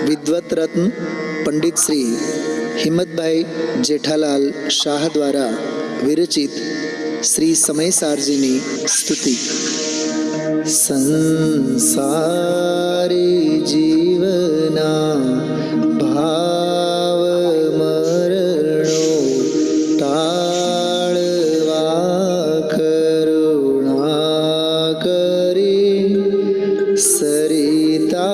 विद्वत रत्न पंडित श्री हिम्मतभाई जेठालाल शाह द्वारा विरचित श्री समय सारजीनी स्तुति। संसारी जीवना भाव मरणो टाळवा करुणा करी सरिता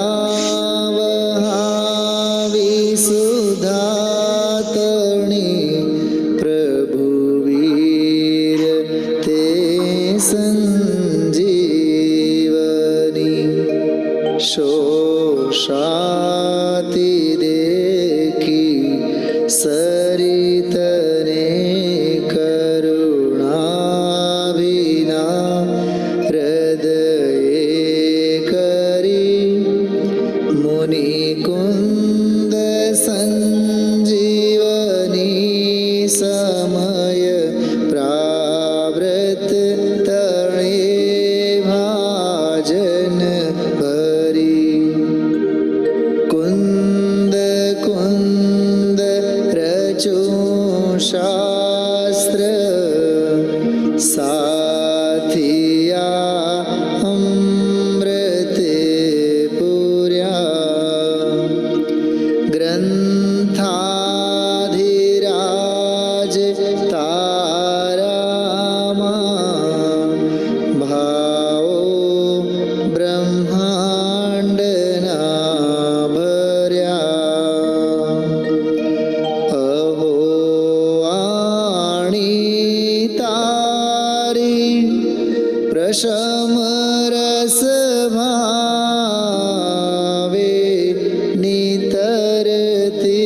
शोषाति देखी सरितने करुणा विना हृदये करी मुनिकुंद संजीवनी समय प्रावृत तणे भाजन शास्त्र साथिया अमृते पुर्या ग्रंथाधिराज तारामा भावो ब्रह्मांडना भर्या प्रशमरस भावे नितरती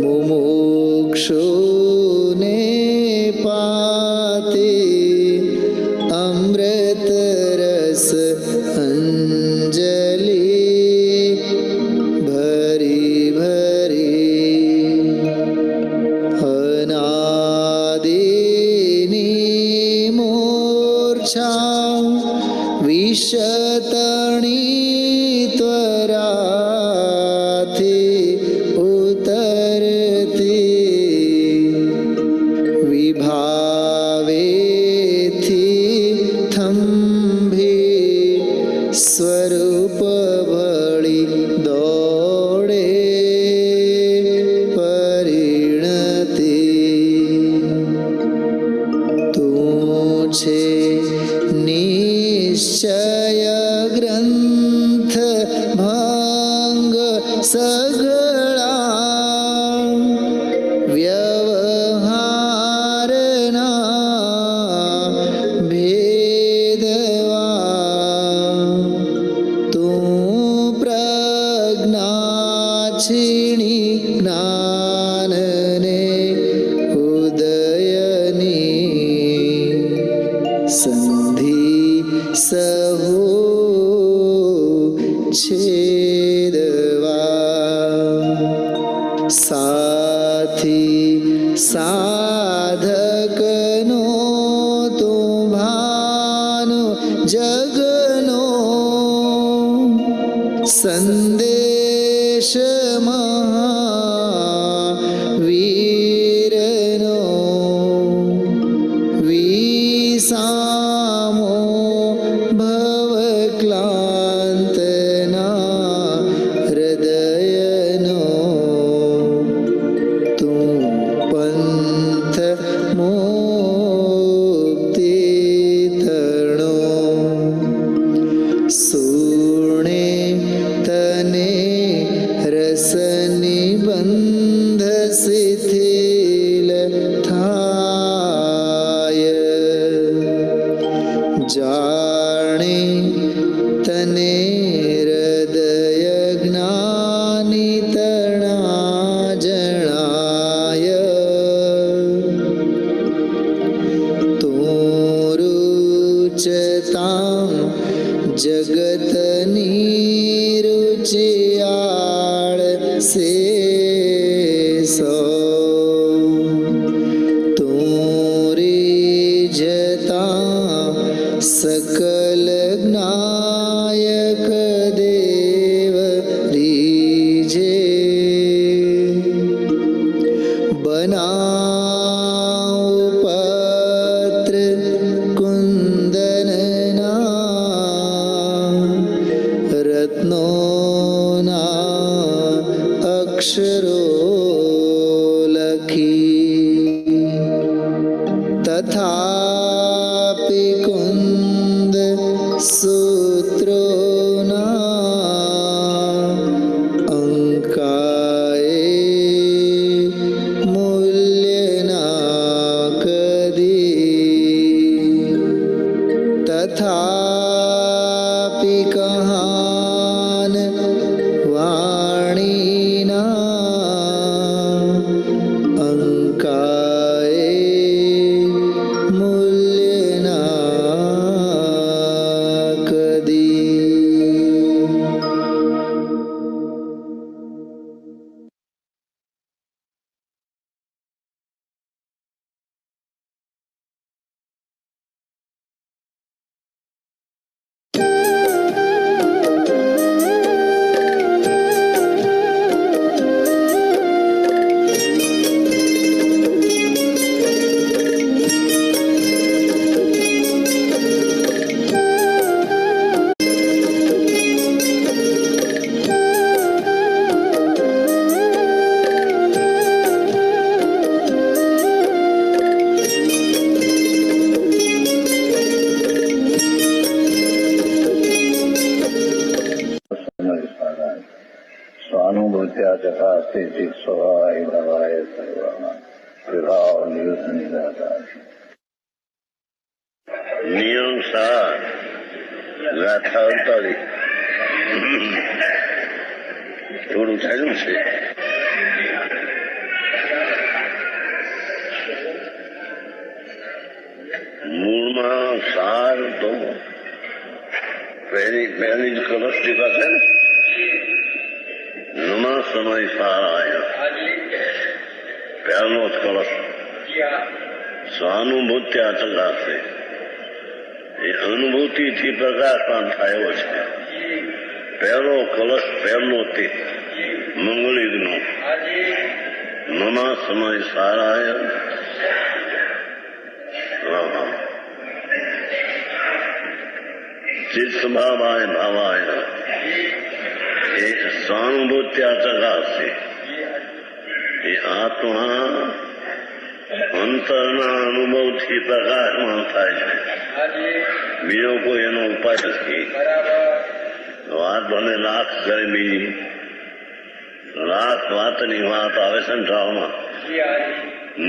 मुमुक्षुने पाते अमृत रस अंजलि भरी भरी विशतणी त्वराथी उतरती विभावेथी थंभी स्वरूप भळी दौड़े परिणति तू छे निश्चय ग्रंथ भंग सगळा व्यवहारना भेदवा तू प्रज्ञा छिणी ज्ञानने उदयनी संधि सहु छेदवा साथी साधकनो तो भानु जगनो संदेश महावीरनो विसामो भवक्लांत જાણે તને હૃદય જ્ઞાની તણા જણાય તું રુચતા જગતની રુચિયાળ સે सकल ज्ञायक देव रीजे बनाओ पत्र कुंदनना रत्नोना अक्षरो लखी तथा सूत्रोना अंकाए मूल्यना कदी तथापि कहान वाणीना अंकाए નિયમ 7 ગાથા 48 થોડું થયું છે. મૂળમાં સાર તો પહેલી જ કલશ ટીકા છે ને નમા સમય સારાય પહેલો જ કલશ સ્વાનુભૂત્યા ચલાશે એ અનુભૂતિથી પ્રકાશમાન થયો છે. પહેલો કલશ પહેલો તે મંગળિકનો મમા સમય સારાય ચિત્ત ભાવાય ભાવાય એ સ્વાનુભૂત્યા ચલાશે એ આત્મા અંતરના અનુભવથી પ્રકાશમાન થાય છે. બીજો કોઈ એનો ઉપાય નથી. વાત ભલે લાખ કરે બીજી લાખ વાતની વાત આવે છે ને ડ્રામા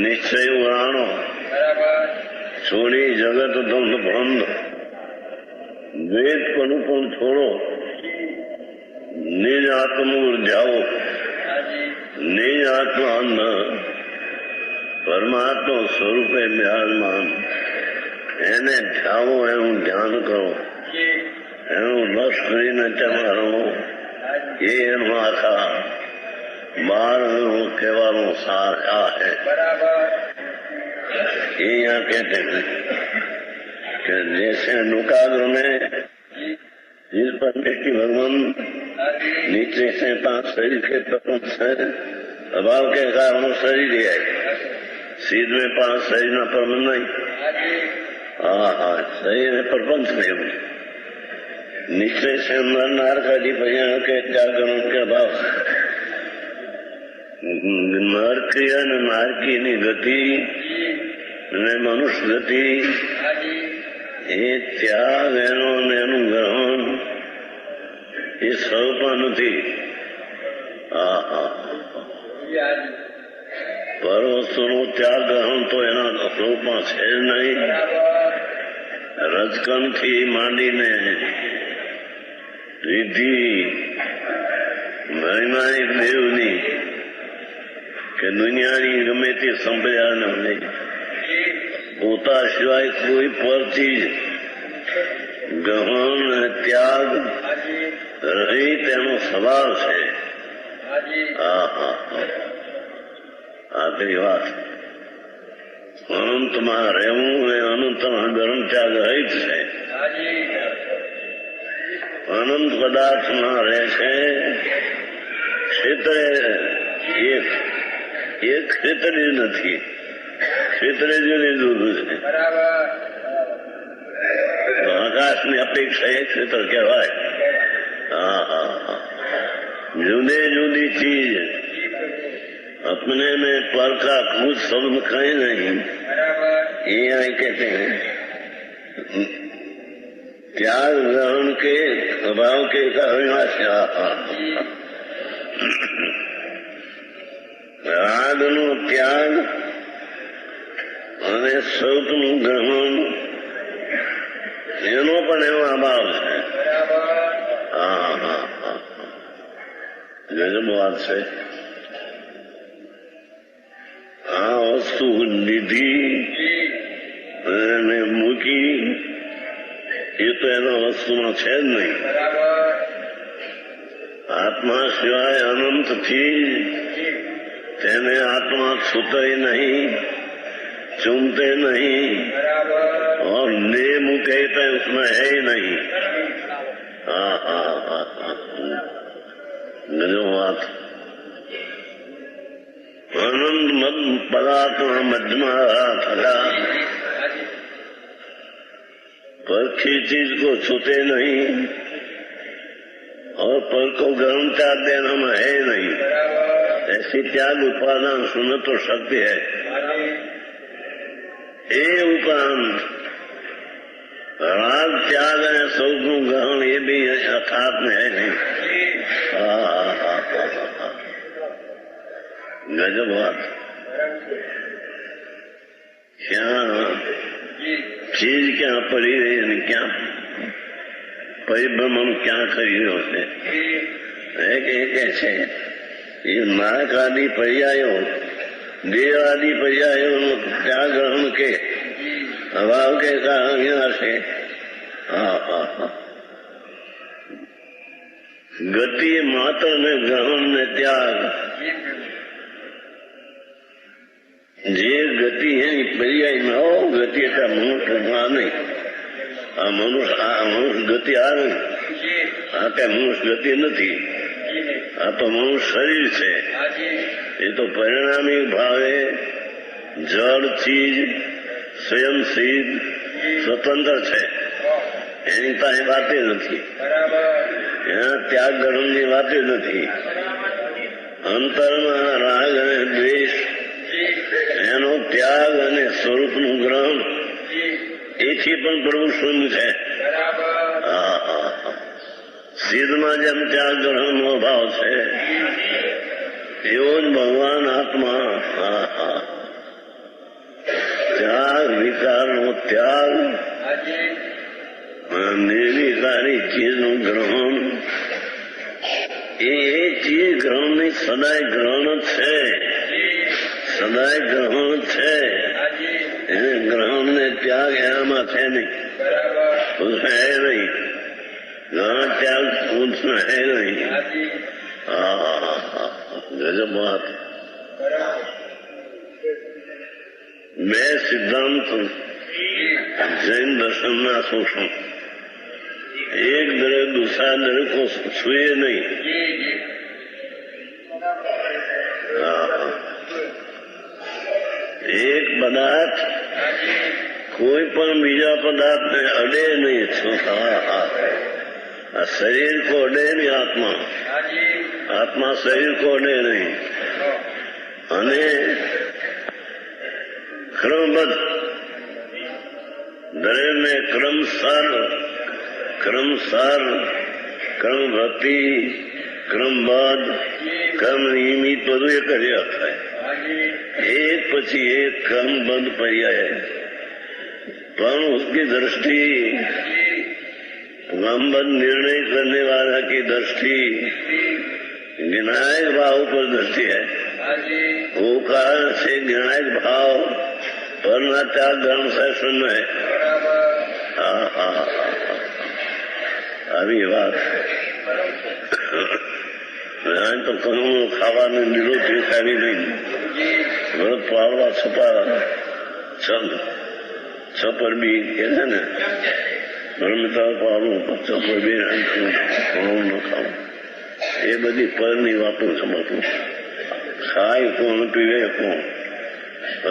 નિશ્ચય ઉરાણો છોડી જગત ધંધ ભંધ દ્વેષ પણ છોડો નિજ આત્મા જાઓ નિજ આત્મા અંધ પરમાત્મા સ્વરૂપે બિરાજમાન એને જાઓ એનું ધ્યાન કરો એનું રસ કરીને તમારો એ એનું આખા 12 કહેવાનો સાર આ હે. ये यहाँ कहते हैं कि जैसे अनुकाग्र में जिस पर व्यक्ति भगवान नीचे से 5 शरीर के प्रपंच है अभाव के कारण शरीर है सीध में 5 शरीर न प्रबंध नहीं. हाँ हाँ शरीर है प्रपंच नहीं. नीचे से अंदर नारकादी भैया के जागरण के अभाव नारकीय ने नारकी ની ગતિ અને મનુષ્ય ગતિ એ ત્યાગ એનો એનું ગ્રહણ એ સ્વરૂપમાં નથી. પરવસ્તુનો ત્યાગ ગ્રહણ તો એના સ્વરૂપમાં છે જ નહીં. રજકણથી માંડીને વિધિ મહિમાની દેવની કે દુનિયાની ગમે તે સંપ્રદાયનો નહીં, પોતા સિવાય કોઈ પર ચીજ ગ્રહણ ત્યાગ રહી તેનો સ્વભાવ છે. આખરી વાત, અનંતમાં રહેવું એ અનંતમાં ગ્રહણ ત્યાગ રહિત છે. અનંત પદાર્થમાં રહે છે. ક્ષેત્રે એક ક્ષેત્ર જ નથી, ક્ષેત્ર જુદી જુદું છે. આકાશની અપેક્ષા એક ક્ષેત્ર કહેવાય. जुदे जुदी चीज अपने में पर का कुछ शब्द कहीं नहीं, ये यहाँ कहते हैं त्याग ग्रहण के अभाव के कारण राग नो त्याग અને સ્વરૂપનું ગ્રહણ એનો પણ એવો અભાવ છે. ગજબ વાત છે. આ વસ્તુ લીધી અને મૂકી એ તો એના વસ્તુમાં છે જ નહીં. આત્મા સિવાય અનંતથી તેને આત્મા છૂટે નહીં, चूमते नहीं और ले मुके तो उसमें है ही नहीं. गजो बात. आनंद मद पदार्थ मध्यमा थका पर की चीज को छूते नहीं और पर को गर्म त्याग देना में है नहीं. ऐसी त्याग उपादान सुन तो शक्ति है. એ ઉપરાંત રાગ ત્યાગ અને સૌનું ગ્રહણ એ બી અર્થાત ને નહીં. ગજબ વાત. ક્યાં ચીજ ક્યાં પડી રહી અને ક્યાં પરિભ્રમણ ક્યાં કરી રહ્યો છે. કે છે એ નાક આદિ પર્યાયો देव आदि पर्यायों त्याग ग्रहण के अभाव के कारण यहाँ से गति मात्र में ग्रहण ने त्याग जे गति है पर्याय में हो गति का मनुष्य नहीं. मनुष्य गति आ नहीं. क्या मनुष्य गति नहीं. आ तो मनुष्य शरीर से ये तो परिणामी भावे जड़ चीज स्वयं सिद्ध स्वतंत्र है. એની પાસે વાતે નથી. એના ત્યાગ ગ્રહણ ની વાતે નથી. અંતરમાં રાગ અને દ્વેષ એનો ત્યાગ અને સ્વરૂપનું ગ્રહણ એથી પણ પ્રભુ શૂન્ય છે. સિદ્ધમાં જેમ ત્યાગ ગ્રહણ નો ભાવ છે એવો જ ભગવાન આત્મા ત્યાગ વિકારનો ત્યાગ નિર્વિકારી ચીજનું ગ્રહણ એ ચીજ ગ્રહણની સદાય ગ્રહણ છે. સદાય ગ્રહણ છે. એને ગ્રહણ ને ત્યાગ એનામાં છે નહીં. उसमें है नहीं. ग्रहण त्याग उसमें है नहीं. गजब बात. मैं सिद्धांत जैन दर्शन में सोचूं एक द्रव्य दूसरा द्रव्य को छुए नहीं. एक पदार्थ कोई पण बीजा पदार्थ ने अडे नहीं. शरीर को अडे नहीं आत्मा. आत्मा शरीर को अडे नहीं. અને ક્રમબદ્ધ દરેકને ક્રમસાર ક્રમ ભક્તિ ક્રમબદ્ધ ક્રમ નિયમિત બધું એક જ થાય. એક પછી એક ક્રમબદ્ધ પર્યાય पर उसकी दृष्टि गंभीर निर्णय करने वाला की दृष्टि गिनायक भाव पर दृष्टि है। वो कारण से गिनायक भाव वरना त्याग धर्म से शून्य है। આવી વાત તો કહું ખાવાનું લીલું તે ખાવી નહીં, વ્રત પાળવા છપા છપર બી કે છે ને બ્રહ્મતા પાળવું છપર બી ઘણું ન ખાવું, એ બધી પરની વાતો સમજવું. ખાય કોણ પીવે કોણ,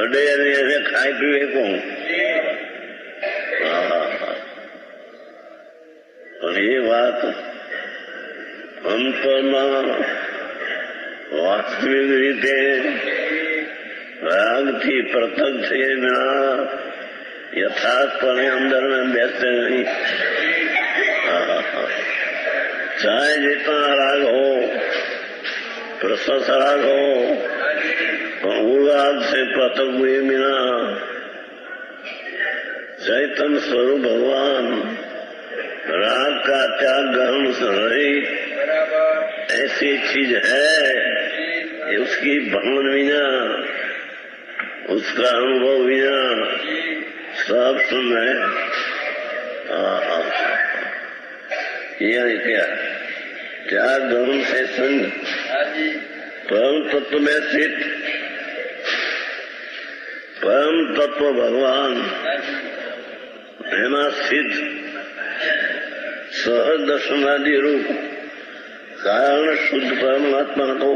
અડે અને ખાય પીવે કોણ. પણ એ વાત અંતમાં વાસ્તવિક રીતે રાગથી પૃથક થયે વિના યથાર્થપણે અંદર બેસતે નહીં. चाहे जितना राग हो, प्रशस्त राग हो, वो राग से पृथक हुए बिना चैतन्य स्वरूप भगवान राग का त्याग ग्रहण से रहित ऐसी चीज है, उसकी भ्रमण बिना, उसका अनुभव बिना सब सुन है. यह क्या त्याग धर्म से संग परम तत्व में स्थित परम तत्व भगवान एमा स्थित सहज दर्शनादि रूप कारण शुद्ध परमात्मा को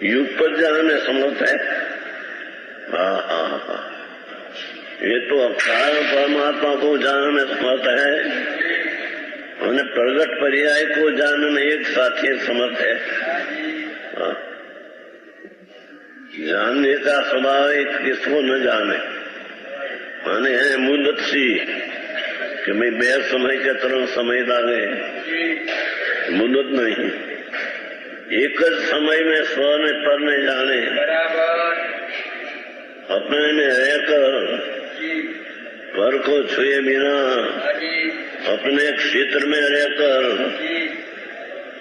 युगपत जानने समर्थ है. ये तो कारण परमात्मा को जानने समर्थ है और प्रगट पर्याय को जानने एक साथी समर्थ है. जानने का स्वभाव एक किसको न जाने, माने है मुद्दत सी कि मैं बे समय के तरह समय लागे, मुद्दत नहीं. एक समय में स्व ने पर ने जाने, अपने में रहकर पर को छुए बिना, अपने क्षेत्र में रहकर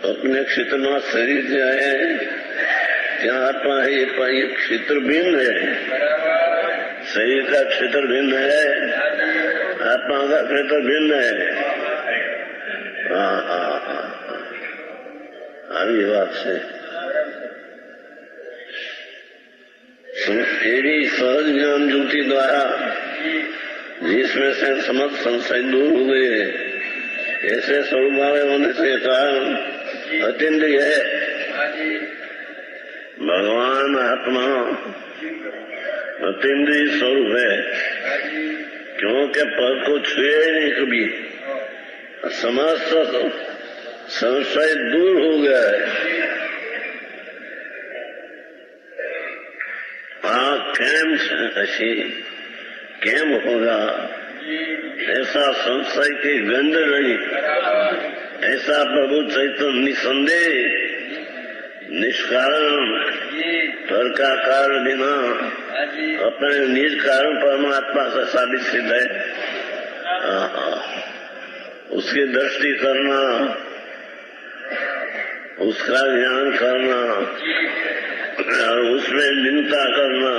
अपने क्षेत्र में शरीर जाए क्या आत्मा है. ये क्षेत्र भिन्न है, शरीर का क्षेत्र भिन्न है, आत्मा का क्षेत्र भिन्न है. આવી વાત છે. એવી सहज ज्ञान ज्योति द्वारा जिसमें से समस्त संशय दूर हो गए, ऐसे स्वरूप होने से कारण अतीन्द्रिय है. भगवान आत्मा अतीन्द्रिय स्वरूप है, क्योंकि पद को छुए नहीं कभी. समस्त संशय दूर हो गया है. केम होगा ऐसा संशय की गंध नहीं, ऐसा प्रभु चैतन्य निसंदेह निष्कारण पर का कारण बिना अपने निज कारण परमात्मा से साबित सिद्ध है. उसकी दृष्टि करना, उसका ज्ञान करना और उसमें चिंता करना,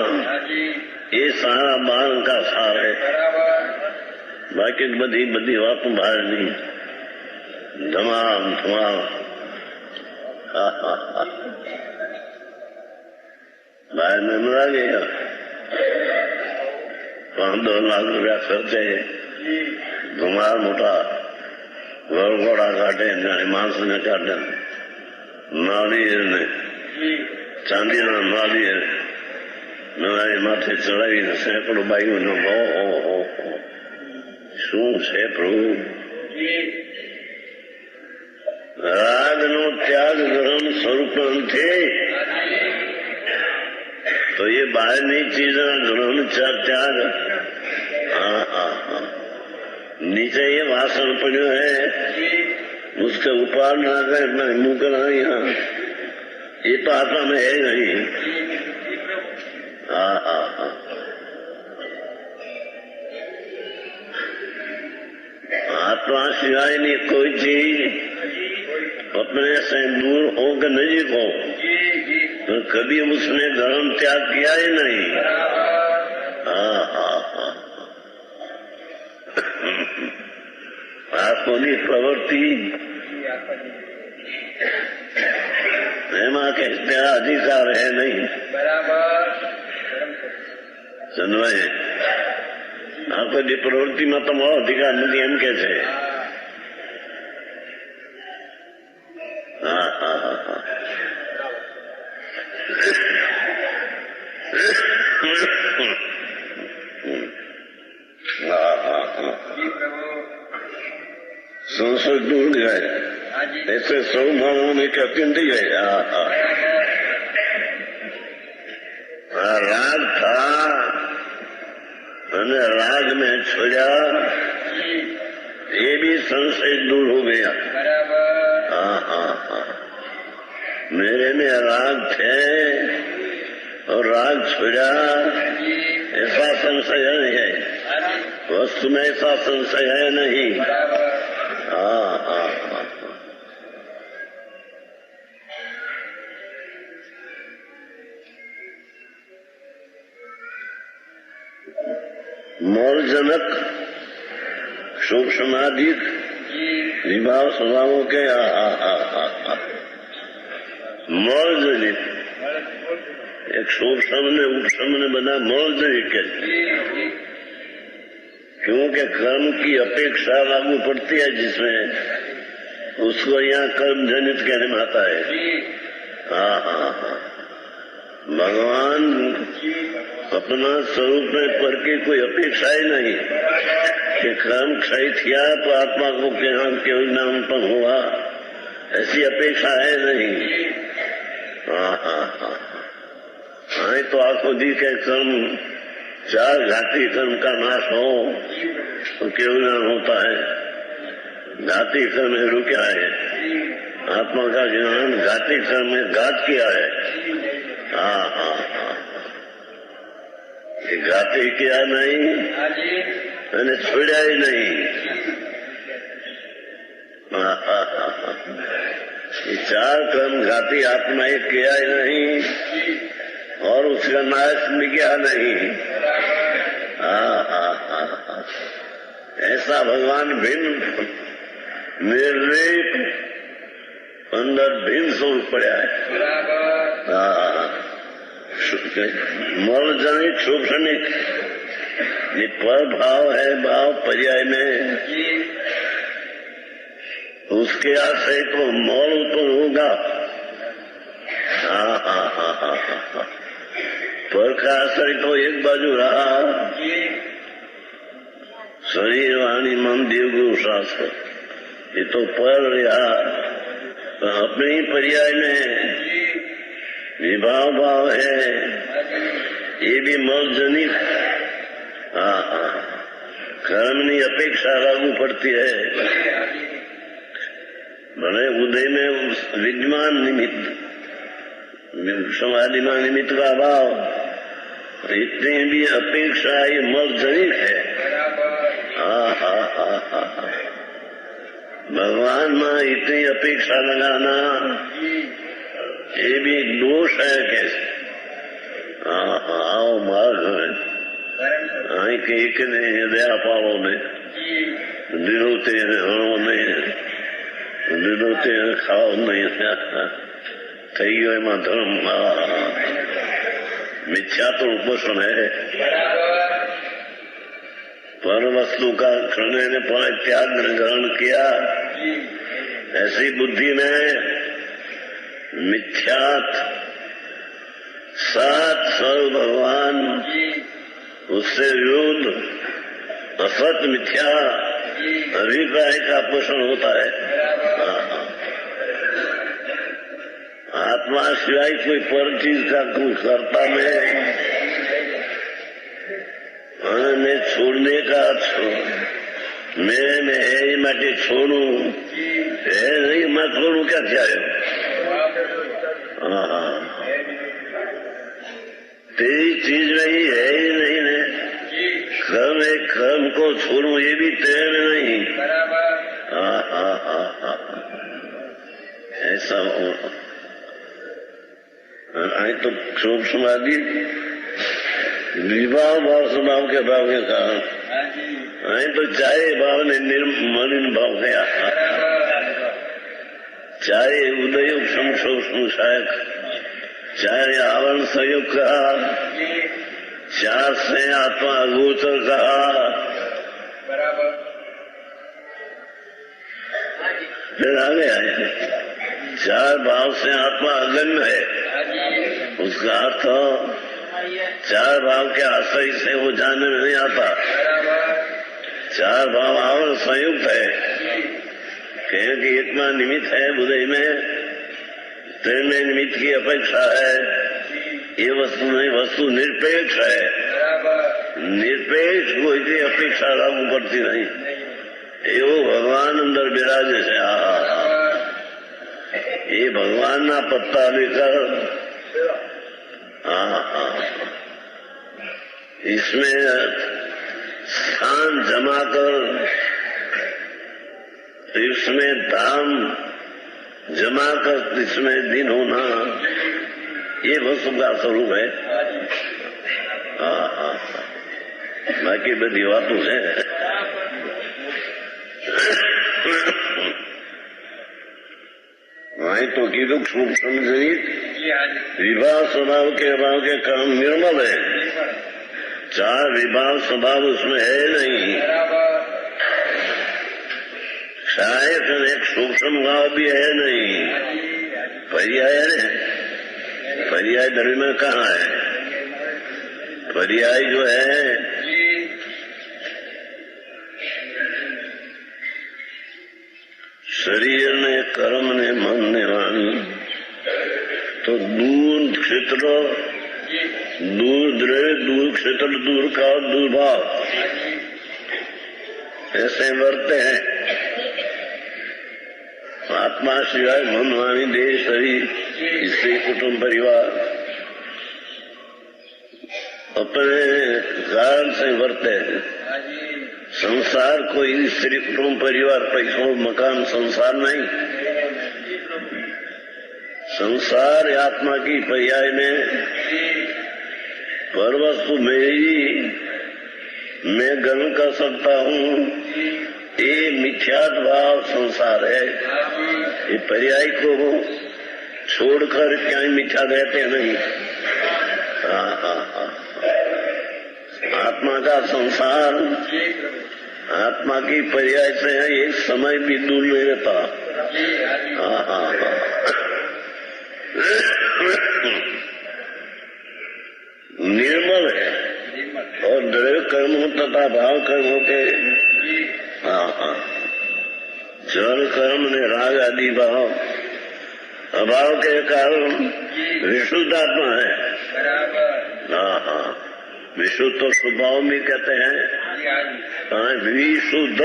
ये सारा बाल का सार है. बाकी बधी बधी बातों बाहर नहीं. धमाम धमाम बाहर में मरा गया. 5-2 लाख रुपया खर्चे, धुमार मोटा वरघोड़ा काटे, मांस ने काटे, नारिયેર ने ચાંદીના નારિયેર નવાઈ માથે ચડાવીને સેંકડો બાઈઓનો શું છે પ્રભુ. રાગનો ત્યાગ ગ્રહણ સ્વરૂપ थे तो ये बाहरनी चीजों ग्रहण त्याग. नीचे ये वासन पड़ो है, उसके ऊपर ना कर मुंह करा यहाँ, ये तो आत्मा में है नहीं. आत्मा सिवाय नहीं कोई चीज अपने से दूर हो कि नजीक हो, तो कभी उसने धर्म त्याग किया ही नहीं। आत्मा की प्रवृत्ति એમાં કે ત્યાં અધિકાર હે નહીં, સમજાય? આ કોઈ પ્રવૃત્તિમાં તમારો અધિકાર નથી એમ કે છે. संसद दूर गए ऐसे सौ मानव में अत्यंत ही गए. राग था અને राग में छोड़ा, ये भी संशय दूर हो गया. मेरे में राग थे और राग छोड़ा, ऐसा संशय नहीं है. वस्तु में ऐसा संशय है नहीं. मोलजनक सूक्ष्माधिक विभाव स्वभावों के मोलजनित एक सूक्ष्म ने उपशम ने बना मोलजनिक के, क्योंकि कर्म की अपेक्षा लागू पड़ती है जिसमें, उसको यहाँ कर्म जनित कहने में आता है. भगवान अपना स्वरूप में पर की कोई अपेक्षा ही नहीं कि कर्म क्षय किया तो आत्मा को केवल नाम पर हुआ, ऐसी अपेक्षा है नहीं. हाँ तो आंखों दी के कर्म, चार घाती कर्म का नाश हो तो केवल नाम होता है. घाती कर्म में रुका है, आत्मा का ज्ञान घाती कर्म में घात किया है. घाती किया नहीं અને છોડ્યા ही नहीं. ये चार कर्म घाती आत्मा एक किया ही नहीं और उसका नाश भी किया नहीं. ऐसा भगवान भिन्न निर्लेप अंदर भिन्न स्वरूप पड़ा है. मोलजनिक सूक्ष्मिक ये पर भाव है, भाव पर्याय में उसके आश्रय को मोल उत्पन्न होगा. पर का आश्रय तो एक बाजू रहा, शरीर वाणी मन देव गुरु शास्त्र, ये तो पर रहा. अपने ही पर्याय में विभाव भाव है, ये भी मोलजनिक कर्मनी अपेक्षा लागू पड़ती है. भले उदय में विद्यमान निमित्त, समाधि में निमित्त का अभाव, इतनी भी अपेक्षा ये मोलजनिक है. भगवान में इतनी अपेक्षा लगाना ये भी दोष है. कैसे आओ मार्ग में आई के एक ने हृदय पालो ने निरोते हणो नहीं, निरोते खाओ नहीं, થઈ ગયો એમાં ધર્મ. मिथ्या तो उपोषण है. पर वस्तु का क्षण ने त्याग ग्रहण किया, ऐसी बुद्धि ने मिथ्यात सात सर्व भगवान, उससे विरुद्ध असत मिथ्या अभिप्राय का पोषण होता है. आत्मा सिवाय कोई पर चीज का कोई कर्ता में मैं छोड़ने का मेरे में है ये मैं छोड़ू है नहीं, मैं छोड़ू क्या चाहे. तेरी चीज में ही है ही नहीं ने. कर्म एक कर्म को छोड़ू ये भी तेरे में नहीं. ऐसा हो। आई तो क्षोभ समाधि विभाव भाव स्वभाव के भाव के कारण आई तो चाहे भाव ने मलिन भाव गया, चाहे उदय सहायक, चाहे आवरण संयुक्त कहा, चार से आत्मा गोचर कहा, फिर आगे आए चार भाव से आत्मा अगम्य है। उसका अर्थ चार भाव के आश्रय से वो जानने में नहीं आता। चार भाव आवरण संयुक्त है, कहें कि एक में निमित्त है बुद्धि में, तीन में निमित्त की अपेक्षा है। ये वस्तु नहीं, वस्तु निरपेक्ष है। निरपेक्ष कोई की अपेक्षा लागू पड़ती नहीं। एवं भगवान अंदर विराजे છે। ये भगवान ना पत्ता लेकर इसमें स्थान जमा कर, इसमें धाम जमा कर, इसमें दिन होना, ये वस्तु का स्वरूप है। बाकी बड़ी बातों है। वहीं तो कीधु सूक्ष्म विभाव स्वभाव के अभाव के कारण निर्मल है। चार विभाव स्वभाव उसमें है नहीं। शायद एक सूक्ष्म भाव भी है नहीं। पर्याय है, पर्याय धर्म में कहाँ है? पर्याय जो है शरीर ने, कर्म ने, मन ने, वाणी, तो दूर क्षेत्र, दूर द्रव्य, दूर क्षेत्र, दूर का दुर्भाव ऐसे वर्ते हैं। आत्मा सिवाय मन, वाणी, देह, शरीर, स्त्री, कुटुंब, परिवार अपने कारण से वर्ते हैं। संसार कोई स्त्री, कुटुंब, परिवार, पैसों, मकान संसार नहीं। संसार आत्मा की पर्याय में पर वस्तु मेरी, मैं ग्रहण कर सकता हूँ, ये मिथ्यात्व भाव संसार है। ये पर्याय को छोड़कर क्या मिथ्या रहते नहीं। आत्मा का संसार आत्मा की पर्याय से है, एक समय भी दूर नहीं रहता। निर्मल है और द्रव्य कर्मों तथा भाव कर्मों के जल कर्म ने राग आदि भाव अभाव के कारण विशुद्ध आत्मा है। विशुद्ध तो स्वभाव में कहते हैं। विशुद्ध,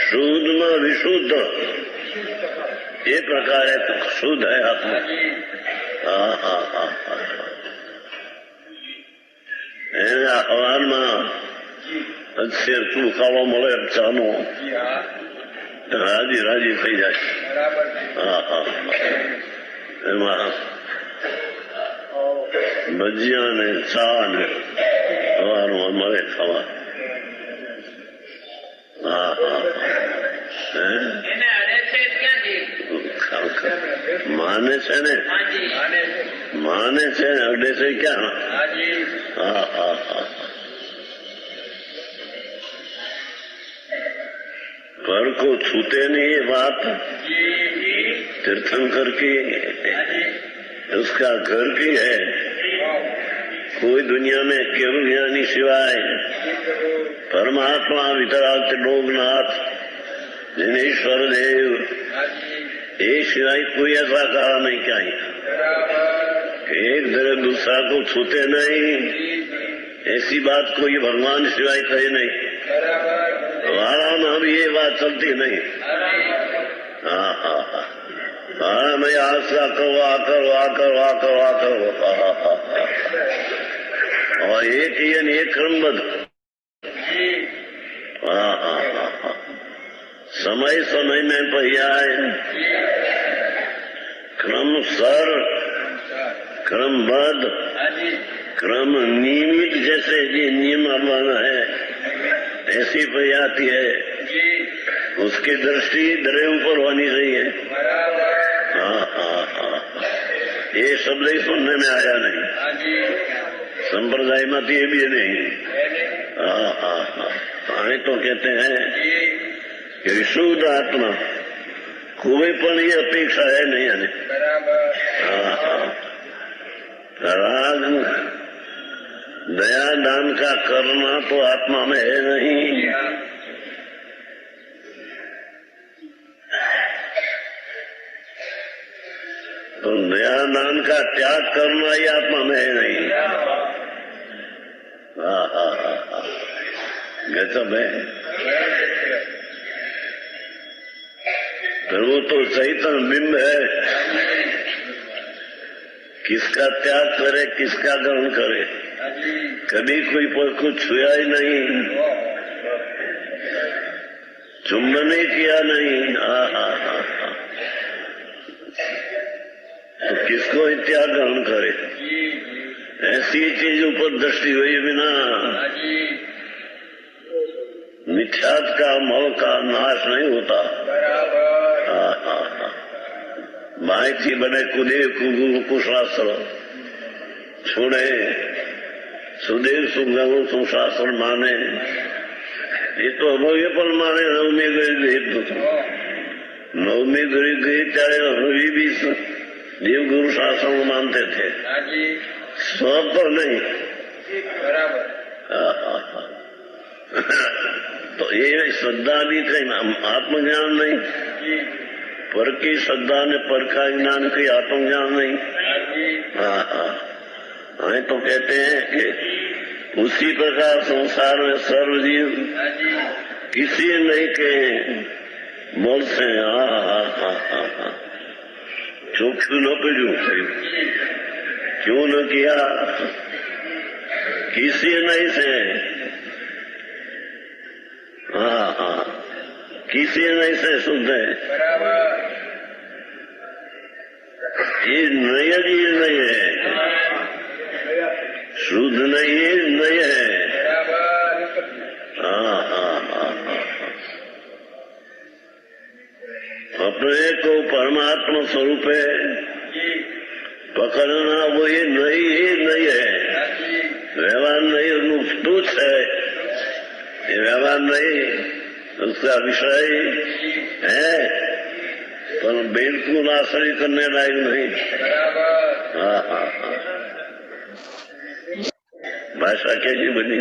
शुद्ध में विशुद्ध, ये प्रकार है। तो शुद्ध है आत्मा। हवान में अच्छे તું ખાવા મળે ચાનો રાજી રાજી થઈ જાય। એમાં ભજીયા ને ચા ને સવારમાં મળે ખાવા। માને છે ને, માને છે ને, અડે છે ક્યાં? पर को छूते नहीं, ये बात तीर्थंकर की, उसका घर की है। कोई दुनिया में केवल ज्ञानी सिवाय परमात्मा वितराग लोकनाथ जिनेश्वर देव, ये सिवाय कोई ऐसा कहा नहीं। क्या एक तरह दूसरा को छूते नहीं, ऐसी बात कोई भगवान सिवाय कहे नहीं। हमारा में भी ये बात चलती नहीं। मैं आशा करो आकर आकर आकर आकर और एक ही एक क्रमबद्ध समय समय में पर्याय, क्रमसर, क्रमबद्ध, क्रम नियमित, जैसे ये नियम अवमान है ऐसी प्रयाति है, उसकी दृष्टि दरे ऊपर होनी चाहिए। ये शब्द ही सुनने में आया नहीं, संप्रदाय मत ये भी नहीं। आए तो कहते हैं कि शुद्ध आत्मा कोई पण ये अपेक्षा है नहीं आने। राग दया दान का करना तो आत्मा में है नहीं। तो दया दान का त्याग करना ही आत्मा में है नहीं। गजब है। फिर वो तो चैतन्य बिंब है, किसका त्याग करे किसका ग्रहण करे, कभी कोई पर कुछ छुआ ही नहीं, चुंबन ही किया नहीं। तो किसको ही त्याग ग्रहण करे? ऐसी चीज ऊपर दृष्टि हुई बिना मिथ्यात का मोह का नाश नहीं होता। माहिती बने कुदे कुगु कुशास्त्र छोड़े, सुदेव सुगम सुशास्त्र माने, ये तो अभव्य पर माने। नवमी गई चाहे अभी भी देव गुरु शास्त्र मानते थे, सब पर नहीं। तो ये श्रद्धा भी कहीं आत्मज्ञान नहीं, पर की श्रद्धा ने पर का ज्ञान की आत्मज्ञान नहीं। हमें तो कहते हैं कि उसी प्रकार संसार में सर्वजीव किसी नहीं के बोल से क्यों न पीड़ू, क्यों न किया, किसी नहीं से किसी नहीं से शुद्ध है। ये नया चीज नहीं है, शुद्ध नहीं है। अपने को परमात्मा स्वरूप है पकड़ना, वो ये नहीं है। व्यवहार नहीं तुच्छ है, ये व्यवहार नहीं उसका विषय है, पर बिल्कुल आश्रय करने लायक नहीं। भाषा कैसी बनी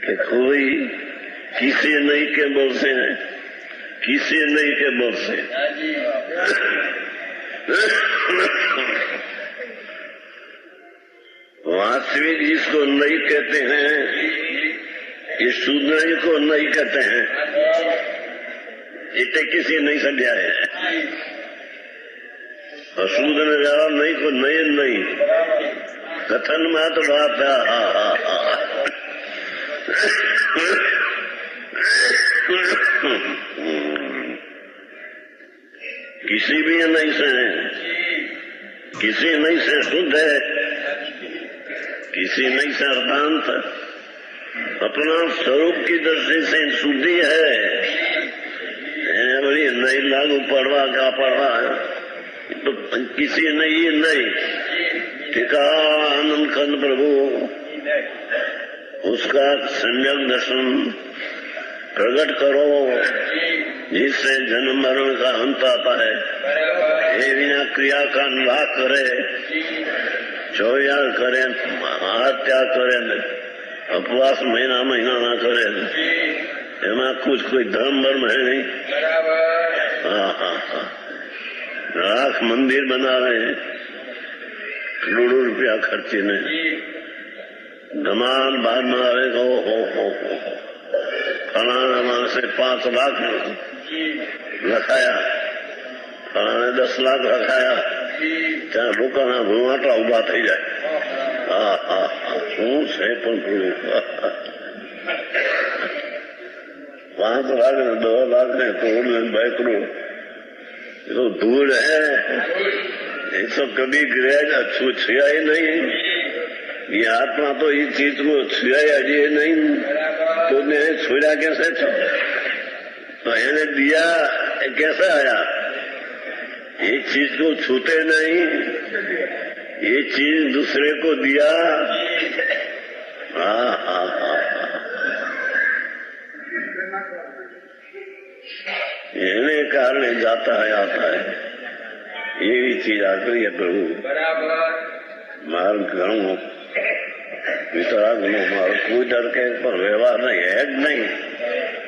कि कोई किसी नहीं के बोल से है, किसी नहीं के बोल से। वास्तविक जिसको नहीं कहते हैं, ये शूद्र को नहीं कहते हैं, इतने किसी नहीं समझा है। और शूद्र ने जवाब नहीं को नहीं कथन मात्र बात है। किसी भी नहीं से, किसी नहीं से शुद्ध है, किसी नहीं से अर्थांत अपना स्वरूप की दृष्टि से शुद्धि है। बड़ी नहीं लागू पड़वा क्या पड़वा तो किसी नहीं टिका आनंद खंड प्रभु, उसका सम्यक दर्शन प्रकट करो जिससे जन्म मरण का अंत आता है। ये बिना क्रिया का निवाह करे, चौया करे, आत्या करे, उपवास महीना ना करे, एमा कुछ कोई धर्म वर्म है नहीं। लाख मंदिर बना रहे हैं, करोड़ों रुपया खर्चे ने, धमाल बाद में आवेगा। हो फलाना वहां से 5 लाख रखाया, फलाने 10 लाख रखाया, ત્યાં લોકોના ભૂમાટા ઉભા થઈ જાય। શું છે પણ 5 लाख ने 2 लाख ने करोड़ ने 2 करोड़, ये तो धूल है, ये तो कभी गिरेगा, छुआ ही नहीं। ये आत्मा तो इस चीज को छुआ जी नहीं, तो ने छुआ कैसे था? तो इन्हें दिया कैसे आया? ये चीज को छूते नहीं, ये चीज दूसरे को दिया। इन्हें कारण जाता है आता है, ये भी चीज आकर ये प्रभु मार्ग करूँ वितरा गुनो मार, कोई डर के पर व्यवहार नहीं है, नहीं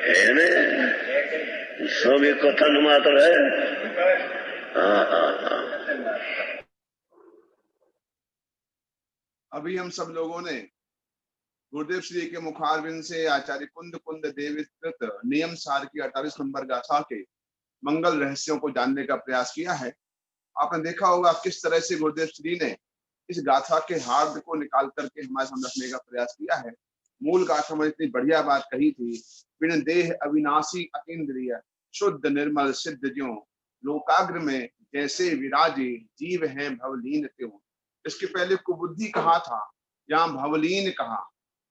है ने सब एक कथन मात्र है। अभी हम सब लोगों ने गुरुदेव श्री के मुखारविंद से आचार्य कुंद कुंद देविकृत नियम सार की 48 नंबर गाथा के मंगल रहस्यों को जानने का प्रयास किया है। आपने देखा होगा किस तरह से गुरुदेव श्री ने इस गाथा के हार्द को निकाल करके हमारे सामने रखने का प्रयास किया है। मूल गाथा में इतनी बढ़िया बात कही थी, बिन देह अविनाशी अतीन्द्रिय शुद्ध निर्मल सिद्ध ज्यों, लोकाग्र में जैसे विराजे जीव है भवलीन त्यों। इसके पहले कुबुद्धि कहा था, यहाँ भवलीन कहा,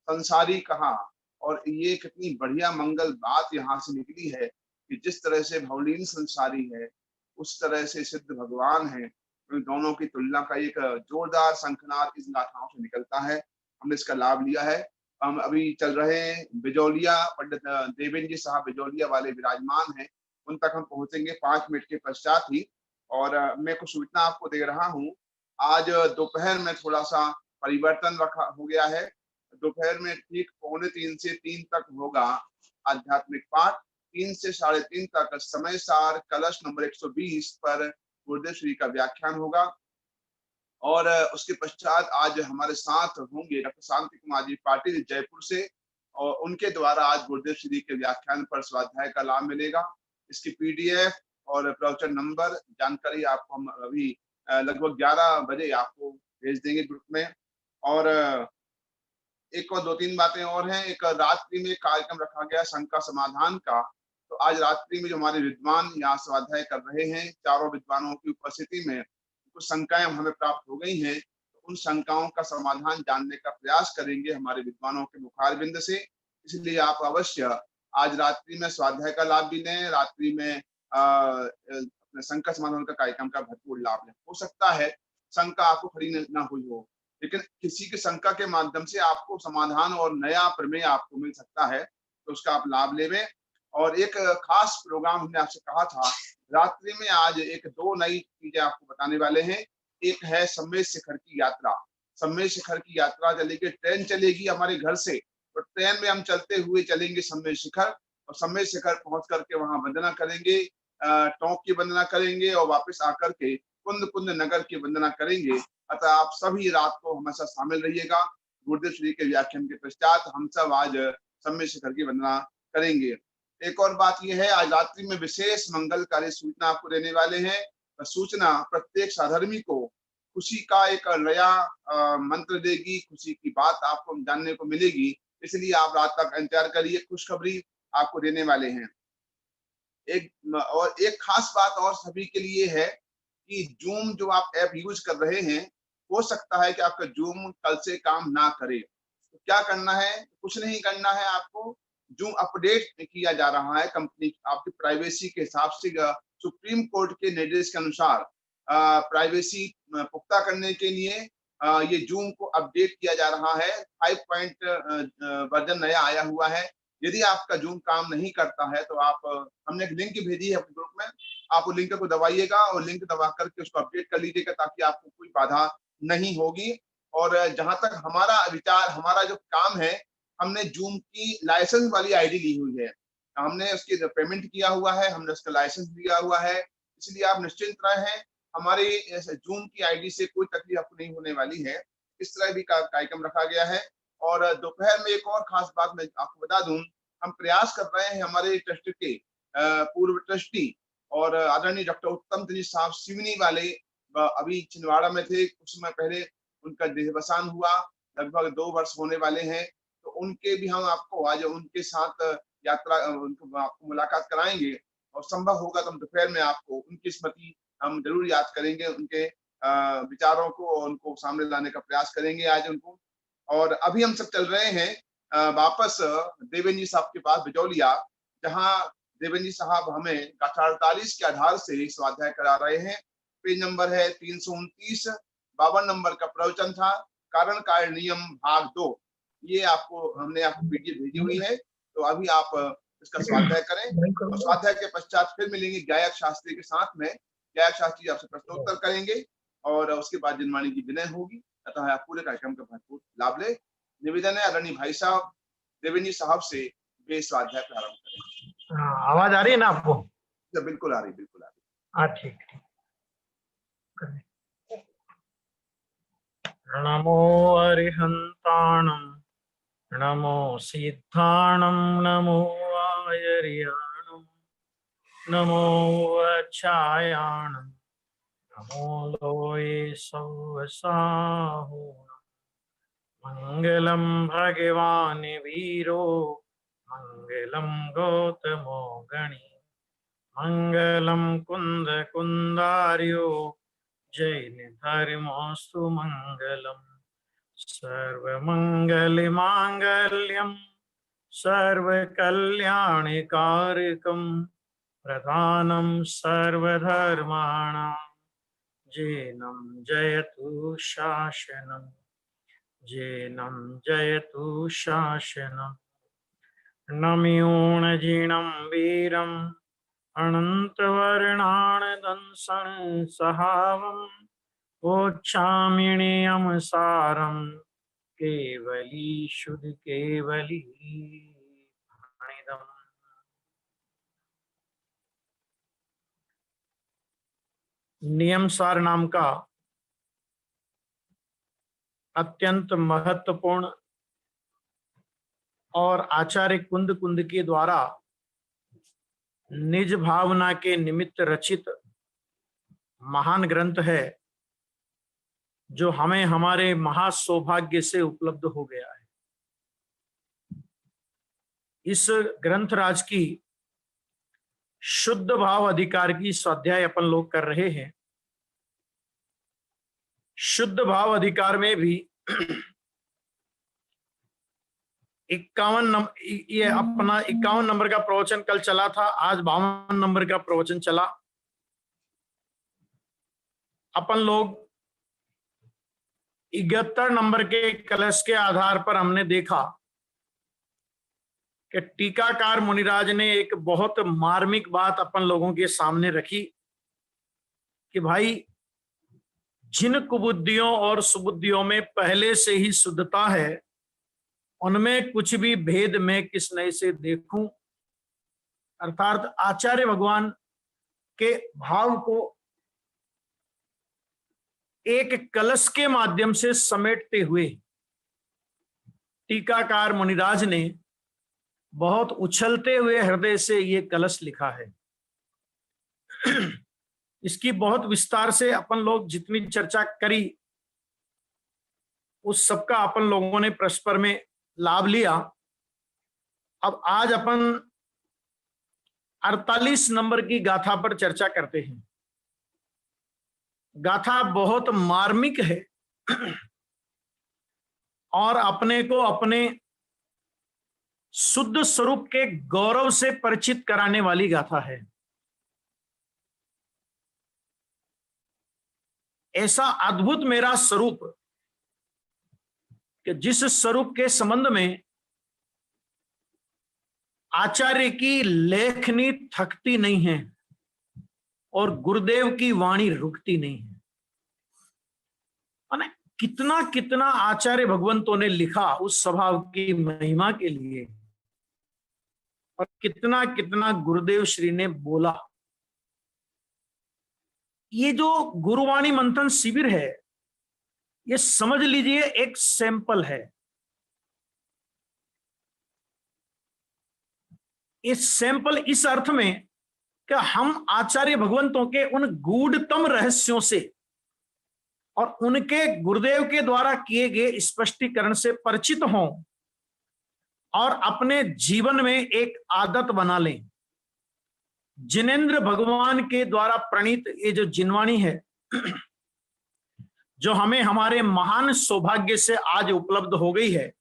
संसारी कहा, और ये कितनी बढ़िया मंगल बात यहाँ से निकली है कि जिस तरह से भवलीन संसारी है उस तरह से सिद्ध भगवान है। दोनों की तुलना का एक जोरदार शंखनाद इस गाथाओं से निकलता है। हमने इसका लाभ लिया है। हम अभी चल रहे हैं बिजौलिया, पंडित देवेंद्र जी साहब बिजौलिया वाले विराजमान हैं, उन तक हम पहुंचेंगे 5 मिनट के पश्चात ही। और मैं कुछ सूचना आपको दे रहा हूँ। आज दोपहर में थोड़ा सा परिवर्तन रखा हो गया है। दोपहर में ठीक 2:45 से 3 तक होगा आध्यात्मिक पाठ। 3 से 3:30 तक समय सार कलश नंबर 120 पर गुरुदेव श्री का व्याख्यान होगा। और उसके पश्चात आज हमारे साथ होंगे डॉक्टर शांति कुमार जी पाटिल जयपुर से, और उनके द्वारा आज गुरुदेव श्री के व्याख्यान पर स्वाध्याय का लाभ मिलेगा। इसकी पीडीएफ और प्रवचन नंबर जानकारी आपको हम अभी लगभग 11 बजे आपको भेज देंगे ग्रुप में। और एक और 2-3 बातें और हैं। एक रात्रि में कार्यक्रम रखा गया शंका समाधान का, तो आज रात्रि में जो हमारे विद्वान यहाँ स्वाध्याय कर रहे हैं, चारों विद्वानों की उपस्थिति में कुछ शंकाएं हमें प्राप्त हो गई हैं, तो उन शंकाओं का समाधान जानने का प्रयास करेंगे हमारे विद्वानों के मुखारबिंद से। इसलिए आप अवश्य आज रात्रि में स्वाध्याय का लाभ भी लें, रात्रि में अपने शंका समाधान का कार्यक्रम का भरपूर लाभ लें। हो सकता है शंका आपको खड़ी न हुई हो, लेकिन किसी की शंका के माध्यम से आपको समाधान और नया प्रमेय आपको मिल सकता है, तो उसका आप लाभ लेवें। और एक खास प्रोग्राम हमने आपसे कहा था, रात्रि में आज 2 नई चीजें आपको बताने वाले हैं। एक है सम्मेद शिखर की यात्रा। सम्मेद शिखर की यात्रा चलेगी, ट्रेन चलेगी हमारे घर से, तो ट्रेन में हम चलते हुए चलेंगे सम्मेद शिखर, और सम्मेद शिखर पहुंच करके वहां वंदना करेंगे, टोंक की वंदना करेंगे, और वापस आकर के कुंद कुंद नगर की वंदना करेंगे। अतः आप सभी रात को हमेशा शामिल रहिएगा। गुरुदेव श्री के व्याख्यान के पश्चात हम सब आज सम्मेद शिखर की वंदना करेंगे। एक और बात यह है, आज रात्रि में विशेष मंगलकारी सूचना आपको देने वाले हैं। सूचना प्रत्येक साधर्मी को खुशी का एक नया मंत्र देगी, खुशी की बात आपको जानने को मिलेगी। इसलिए आप रात तक इंतजार करिए, खुशखबरी आपको देने वाले हैं। एक खास बात और सभी के लिए है कि जूम जो आप ऐप यूज कर रहे हैं, हो सकता है कि आपका जूम कल से काम ना करे। तो क्या करना है? कुछ नहीं करना है आपको। जूम अपडेट किया जा रहा है कंपनी आपकी प्राइवेसी के हिसाब से। सुप्रीम कोर्ट के निर्देश के अनुसार प्राइवेसी पुख्ता करने के लिए ये जूम को अपडेट किया जा रहा है। 5 वर्जन नया आया हुआ है। यदि आपका जूम काम नहीं करता है तो आप, हमने एक लिंक भेजी है अपने ग्रुप में, आप वो लिंक को दबाइएगा और लिंक दबा करके उसको अपडेट कर लीजिएगा, ताकि आपको कोई बाधा नहीं होगी। और जहां तक हमारा विचार, हमारा जो काम है, हमने जूम की लाइसेंस वाली आईडी ली हुई है, हमने उसकी पेमेंट किया हुआ है, हमने उसका लाइसेंस लिया हुआ है। इसलिए आप निश्चिंत रहें, हमारी जूम की आईडी से कोई तकलीफ आपको नहीं होने वाली है। इस तरह भी कार्यक्रम रखा गया है। और दोपहर में एक और खास बात मैं आपको बता दूं, हम प्रयास कर रहे हैं, हमारे ट्रस्ट के पूर्व ट्रस्टी और आदरणीय डॉक्टर उत्तम जी साहब सिवनी वाले अभी छिंदवाड़ा में थे, कुछ समय पहले उनका देहावसान हुआ, लगभग 2 वर्ष होने वाले हैं। तो उनके भी हम आपको आज उनके साथ यात्रा उनको आपको मुलाकात कराएंगे, और संभव होगा तो हम दोपहर में आपको उनकी स्मृति हम जरूर याद करेंगे, उनके विचारों को उनको सामने लाने का प्रयास करेंगे आज उनको। और अभी हम सब चल रहे हैं वापस देवेंद्र जी साहब के पास बिजौलिया, जहां देवेंद्र जी साहब हमें गाथा 48 के आधार से स्वाध्याय करा रहे हैं। पेज नंबर है 329, 52 नंबर का प्रवचन था, कारण कार्य नियम भाग 2। ये हमने आपको पीडीएफ भेजी हुई है, तो अभी आप इसका स्वाध्याय करें, और स्वाध्याय के पश्चात फिर मिलेंगे गायक शास्त्री के साथ में। गायक शास्त्री आपसे प्रश्नोत्तर करेंगे और उसके बाद जिनवाणी की विनय होगी। अतः आप पूरे कार्यक्रम का भरपूर लाभ ले। निवेदन है आदरणीय भाई साहब देवेंद्र जी साहब से वे स्वाध्याय प्रारंभ करें। आवाज आ रही है ना आपको? बिल्कुल आ रही, बिल्कुल आ रही। हाँ ठीक। नमो अरिहंताणं नमो सिद्धाणं नमो आयर्याणं नमो अच्छायाणं नमो लोये सौवसाहुणं मंगलम भगवान वीरो मंगलम गौतमो गणी मंगलम कुंद कुंदार्यो जैन धर्मोस्तु मंगलम सर्वमंगल मांगल्यम सर्वकल्याणकारकम प्रधानम सर्वधर्माणां जैनं जयतु शासनम् जैनं जयतु शासनम् नम्योणजीर्णं वीरम् अनन्तवर्णानदंसं सहावम् ओच्छामिणीयं सारं केवली शुद्ध केवली प्रणितम्। नियम सार नाम का अत्यंत महत्वपूर्ण और आचार्य कुंद कुंद के द्वारा निज भावना के निमित्त रचित महान ग्रंथ है, जो हमें हमारे महासौभाग्य से उपलब्ध हो गया है। इस ग्रंथ राज की शुद्ध भाव अधिकार की स्वाध्याय अपन लोग कर रहे हैं। शुद्ध भाव अधिकार में भी 51 नंबर, ये अपना 51 नंबर का प्रवचन कल चला था, आज 52 नंबर का प्रवचन चला। अपन लोग 71 नंबर के कलश के आधार पर हमने देखा कि टीकाकार मुनिराज ने एक बहुत मार्मिक बात अपन लोगों के सामने रखी कि भाई, जिन कुबुद्धियों और सुबुद्धियों में पहले से ही शुद्धता है, उनमें कुछ भी भेद मैं किस नए से देखूं। अर्थात आचार्य भगवान के भाव को एक कलश के माध्यम से समेटते हुए टीकाकार मुनिराज ने बहुत उछलते हुए हृदय से ये कलश लिखा है। इसकी बहुत विस्तार से अपन लोग जितनी चर्चा करी, उस सबका अपन लोगों ने परस्पर में लाभ लिया। अब आज अपन 48 नंबर की गाथा पर चर्चा करते हैं। गाथा बहुत मार्मिक है और अपने को अपने शुद्ध स्वरूप के गौरव से परिचित कराने वाली गाथा है। ऐसा अद्भुत मेरा स्वरूप कि जिस स्वरूप के संबंध में आचार्य की लेखनी थकती नहीं है और गुरुदेव की वाणी रुकती नहीं है। माने कितना कितना आचार्य भगवंतों ने लिखा उस स्वभाव की महिमा के लिए, और कितना कितना गुरुदेव श्री ने बोला। ये जो गुरुवाणी मंथन शिविर है, ये समझ लीजिए एक सैंपल है। इस सैंपल इस अर्थ में कि हम आचार्य भगवंतों के उन गूढ़तम रहस्यों से और उनके गुरुदेव के द्वारा किए गए स्पष्टीकरण से परिचित हों, और अपने जीवन में एक आदत बना लें। जिनेंद्र भगवान के द्वारा प्रणीत ये जो जिनवाणी है, जो हमें हमारे महान सौभाग्य से आज उपलब्ध हो गई है,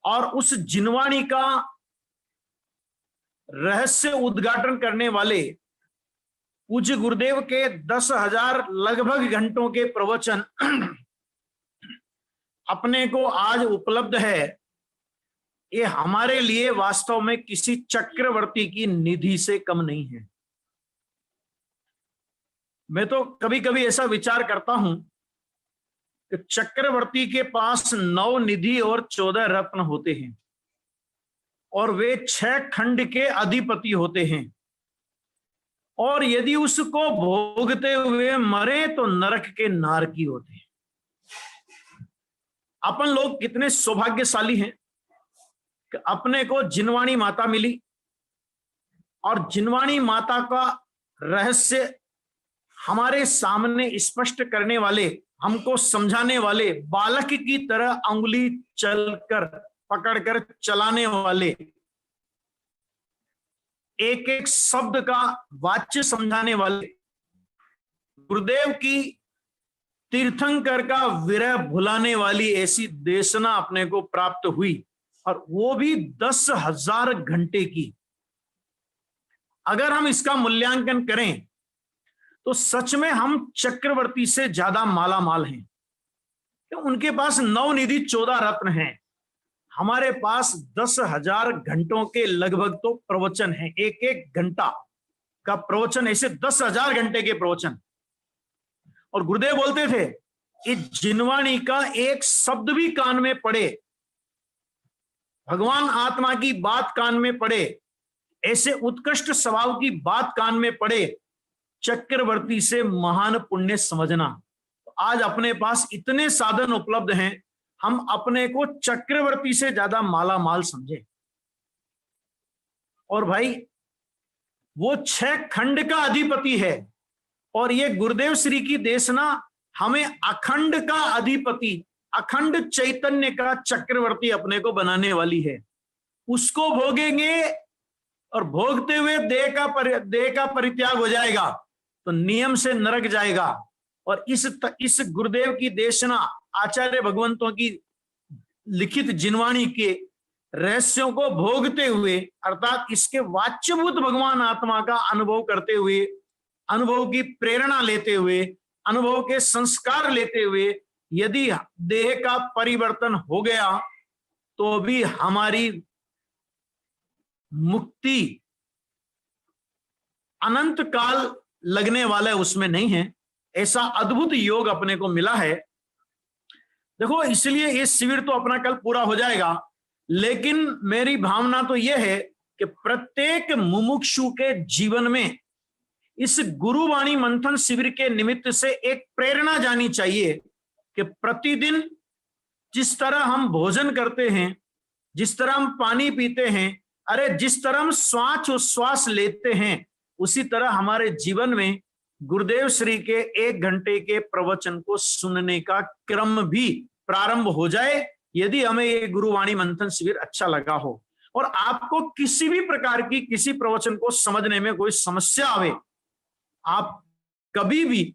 और उस जिनवाणी का रहस्य उद्घाटन करने वाले पूज्य गुरुदेव के 10,000 लगभग घंटों के प्रवचन अपने को आज उपलब्ध है। ये हमारे लिए वास्तव में किसी चक्रवर्ती की निधि से कम नहीं है। मैं तो कभी कभी ऐसा विचार करता हूं कि चक्रवर्ती के पास 9 निधि और 14 रत्न होते हैं, और वे 6 खंड के अधिपति होते हैं, और यदि उसको भोगते हुए मरे तो नरक के नारकी होते हैं। अपन लोग कितने सौभाग्यशाली हैं कि अपने को जिनवाणी माता मिली, और जिनवाणी माता का रहस्य हमारे सामने स्पष्ट करने वाले, हमको समझाने वाले, बालक की तरह अंगुली चलकर पकड़कर चलाने वाले, एक एक शब्द का वाच्य समझाने वाले गुरुदेव की तीर्थंकर का विरह भुलाने वाली ऐसी देशना अपने को प्राप्त हुई, और वो भी 10,000 घंटे की। अगर हम इसका मूल्यांकन करें तो सच में हम चक्रवर्ती से ज्यादा माला माल हैं। तो उनके पास 9 निधि 14 रत्न हैं, हमारे पास 10,000 घंटों के लगभग तो प्रवचन है। एक एक घंटा का प्रवचन, ऐसे 10,000 घंटे के प्रवचन। और गुरुदेव बोलते थे, इस जिनवाणी का एक शब्द भी कान में पड़े, भगवान आत्मा की बात कान में पड़े, ऐसे उत्कृष्ट स्वभाव की बात कान में पड़े, चक्रवर्ती से महान पुण्य समझना। तो आज अपने पास इतने साधन उपलब्ध हैं, हम अपने को चक्रवर्ती से ज्यादा माला माल समझे। और भाई वो 6 खंड का अधिपति है, और ये गुरुदेव श्री की देशना हमें अखंड का अधिपति, अखंड चैतन्य का चक्रवर्ती अपने को बनाने वाली है। उसको भोगेंगे और भोगते हुए देह का परित्याग हो जाएगा तो नियम से नरक जाएगा। और इस गुरुदेव की देशना, आचार्य भगवंतों की लिखित जिनवाणी के रहस्यों को भोगते हुए, अर्थात इसके वाच्यभूत भगवान आत्मा का अनुभव करते हुए, अनुभव की प्रेरणा लेते हुए, अनुभव के संस्कार लेते हुए, यदि देह का परिवर्तन हो गया तो भी हमारी मुक्ति अनंत काल लगने वाला है, उसमें नहीं है। ऐसा अद्भुत योग अपने को मिला है। देखो, इसलिए ये शिविर तो अपना कल पूरा हो जाएगा, लेकिन मेरी भावना तो यह है कि प्रत्येक मुमुक्षु के जीवन में इस गुरुवाणी मंथन शिविर के निमित्त से एक प्रेरणा जानी चाहिए कि प्रतिदिन जिस तरह हम भोजन करते हैं, जिस तरह हम पानी पीते हैं, अरे जिस तरह हम श्वास लेते हैं, उसी तरह हमारे जीवन में गुरुदेव श्री के 1 घंटे के प्रवचन को सुनने का क्रम भी प्रारंभ हो जाए, यदि हमें ये गुरुवाणी मंथन शिविर अच्छा लगा हो। और आपको किसी भी प्रकार की किसी प्रवचन को समझने में कोई समस्या आवे, आप कभी भी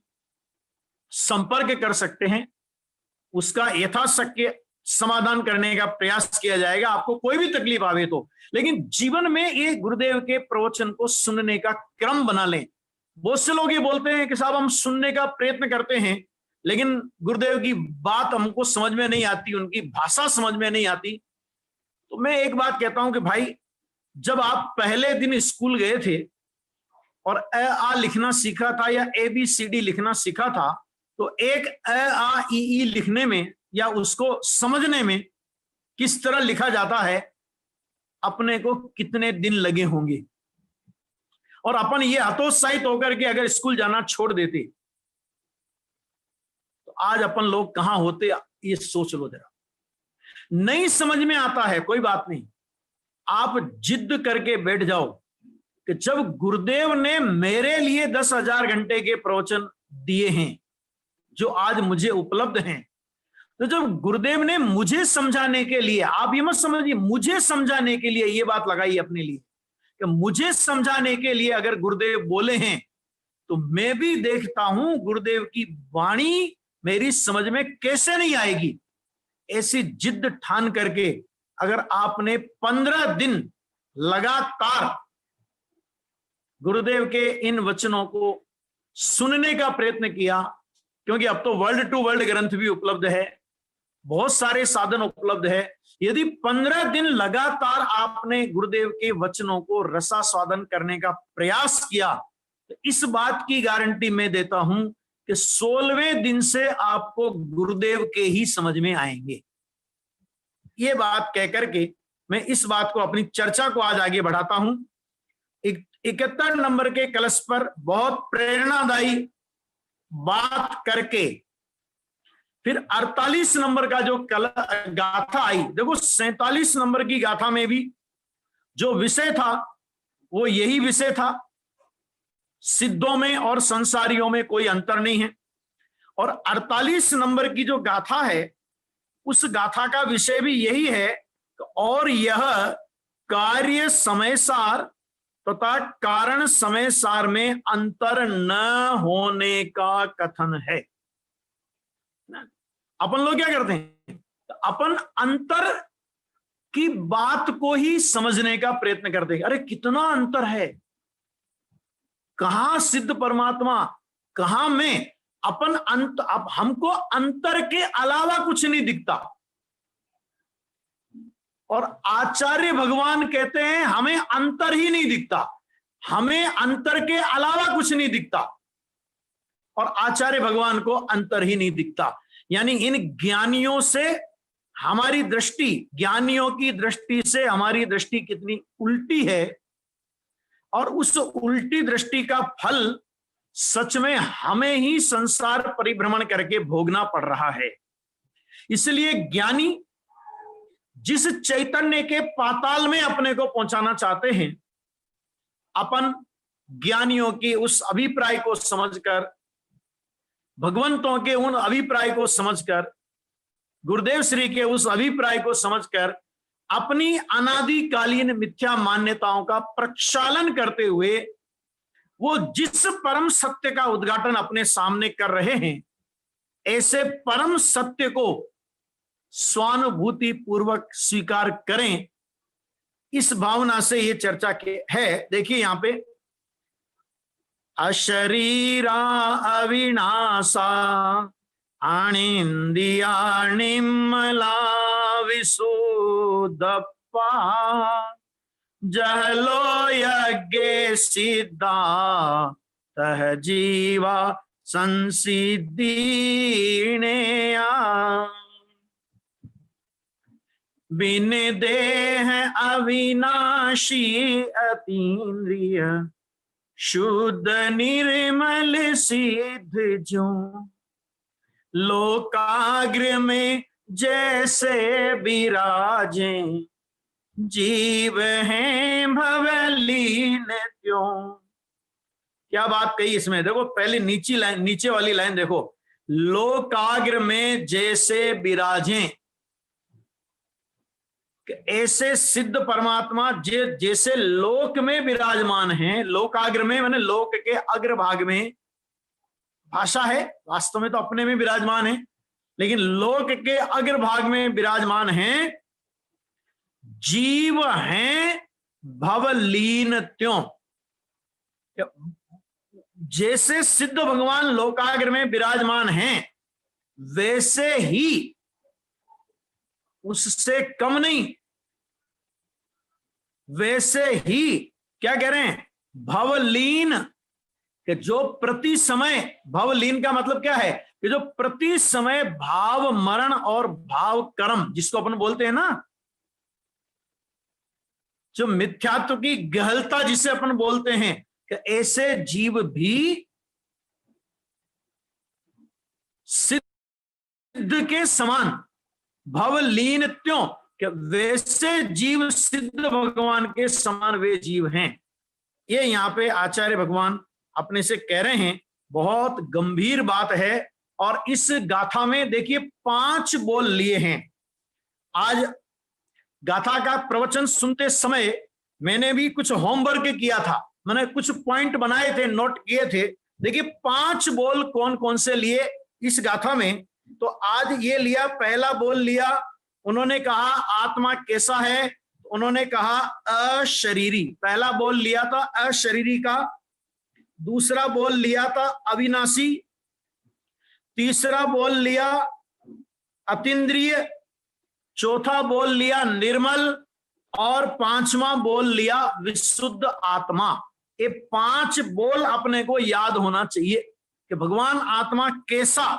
संपर्क कर सकते हैं, उसका यथाशक्य समाधान करने का प्रयास किया जाएगा, आपको कोई भी तकलीफ आवे तो। लेकिन जीवन में ये गुरुदेव के प्रवचन को सुनने का क्रम बना लें। बहुत से लोग ये बोलते हैं कि साहब हम सुनने का प्रयत्न करते हैं, लेकिन गुरुदेव की बात हमको समझ में नहीं आती, उनकी भाषा समझ में नहीं आती। तो मैं एक बात कहता हूं कि भाई, जब आप पहले दिन स्कूल गए थे और अ आ लिखना सीखा था या ABCD लिखना सीखा था, तो एक अ आ ई लिखने में या उसको समझने में किस तरह लिखा जाता है, अपने को कितने दिन लगे होंगे। और अपन ये हतोत्साहित होकर के अगर स्कूल जाना छोड़ देते तो आज अपन लोग कहां होते, ये सोच लो जरा। नहीं समझ में आता है, कोई बात नहीं, आप जिद करके बैठ जाओ कि जब गुरुदेव ने मेरे लिए 10,000 घंटे के प्रवचन दिए हैं जो आज मुझे उपलब्ध हैं, तो जब गुरुदेव ने मुझे समझाने के लिए, आप ये मत समझिए मुझे समझाने के लिए ये बात लगाई अपने लिए कि मुझे समझाने के लिए अगर गुरुदेव बोले हैं तो मैं भी देखता हूं गुरुदेव की वाणी मेरी समझ में कैसे नहीं आएगी। ऐसी जिद ठान करके अगर आपने 15 दिन लगातार गुरुदेव के इन वचनों को सुनने का प्रयत्न किया, क्योंकि अब तो वर्ल्ड टू वर्ल्ड ग्रंथ भी उपलब्ध है, बहुत सारे साधन उपलब्ध है, यदि 15 दिन लगातार आपने गुरुदेव के वचनों को रसास्वादन करने का प्रयास किया तो इस बात की गारंटी मैं देता हूं कि 16वें दिन से आपको गुरुदेव के ही समझ में आएंगे। ये बात कहकर के मैं इस बात को, अपनी चर्चा को आज आगे बढ़ाता हूं। 71 नंबर के कलश पर बहुत प्रेरणादायी बात करके फिर 48 नंबर का जो गाथा आई, देखो 47 नंबर की गाथा में भी जो विषय था वो यही विषय था, सिद्धों में और संसारियों में कोई अंतर नहीं है। और 48 नंबर की जो गाथा है उस गाथा का विषय भी यही है, और यह कार्य समय सार तथा कारण समय सार में अंतर न होने का कथन है। अपन लोग क्या करते हैं, अपन अंतर की बात को ही समझने का प्रयत्न करते हैं। अरे कितना अंतर है, कहां सिद्ध परमात्मा, कहां मैं, अपन अब हमको अंतर के अलावा कुछ नहीं दिखता। और आचार्य भगवान कहते हैं हमें अंतर ही नहीं दिखता, हमें अंतर के अलावा कुछ नहीं दिखता, और आचार्य भगवान को अंतर ही नहीं दिखता। यानी इन ज्ञानियों से हमारी दृष्टि, ज्ञानियों की दृष्टि से हमारी दृष्टि कितनी उल्टी है, और उस उल्टी दृष्टि का फल सच में हमें ही संसार परिभ्रमण करके भोगना पड़ रहा है। इसलिए ज्ञानी जिस चैतन्य के पाताल में अपने को पहुंचाना चाहते हैं, अपन ज्ञानियों की उस अभिप्राय को समझकर, भगवंतों के उन अभिप्राय को समझकर, गुरुदेव श्री के उस अभिप्राय को समझकर अपनी अनादिकालीन मिथ्या मान्यताओं का प्रक्षालन करते हुए वो जिस परम सत्य का उद्घाटन अपने सामने कर रहे हैं, ऐसे परम सत्य को स्वानुभूति पूर्वक स्वीकार करें, इस भावना से ये चर्चा के है। देखिए यहां पे, अशरीरा अविनाशा आनिंदिया निम्मला विशुद्धप्पा जहलो यज्ञ सिद्धा तह जीवा संसिद्धीनेया बिन देह अविनाशी अतीन्द्रिय शुद्ध निर्मल सिद्ध जो लोकाग्र में जैसे विराजे जीव हैं भवलीन त्यों। क्या बात कही इसमें, देखो पहले नीचे वाली लाइन देखो, लोकाग्र में जैसे विराजें, ऐसे सिद्ध परमात्मा जैसे लोक में विराजमान हैं। लोकाग्र में माने लोक के अग्रभाग में, भाषा है, वास्तव में तो अपने में विराजमान है, लेकिन लोक के अग्रभाग में विराजमान हैं। जीव हैं भवलीन त्यों, जैसे सिद्ध भगवान लोकाग्र में विराजमान हैं वैसे ही, उससे कम नहीं, वैसे ही क्या कह रहे हैं, भवलीन, कि जो प्रति समय, भवलीन का मतलब क्या है कि जो प्रति समय भाव मरण और भाव कर्म, जिसको अपन बोलते हैं ना, जो मिथ्यात्व की गहलता जिसे अपन बोलते हैं, कि ऐसे जीव भी सिद्ध के समान भवलीन त्यों, कि वैसे जीव सिद्ध भगवान के समान वे जीव हैं। ये यहाँ पे आचार्य भगवान अपने से कह रहे हैं। बहुत गंभीर बात है, और इस गाथा में देखिए 5 बोल लिए हैं। आज गाथा का प्रवचन सुनते समय मैंने भी कुछ होमवर्क किया था, मैंने कुछ पॉइंट बनाए थे, नोट किए थे। देखिए 5 बोल कौन कौन से लिए इस गाथा में। तो आज ये लिया, पहला बोल लिया, उन्होंने कहा आत्मा कैसा है, उन्होंने कहा अशरीरी, पहला बोल लिया था अशरीरी का। दूसरा बोल लिया था अविनाशी, तीसरा बोल लिया अतीन्द्रिय, चौथा बोल लिया निर्मल, और 5वां बोल लिया विशुद्ध आत्मा। ये 5 बोल अपने को याद होना चाहिए कि भगवान आत्मा कैसा।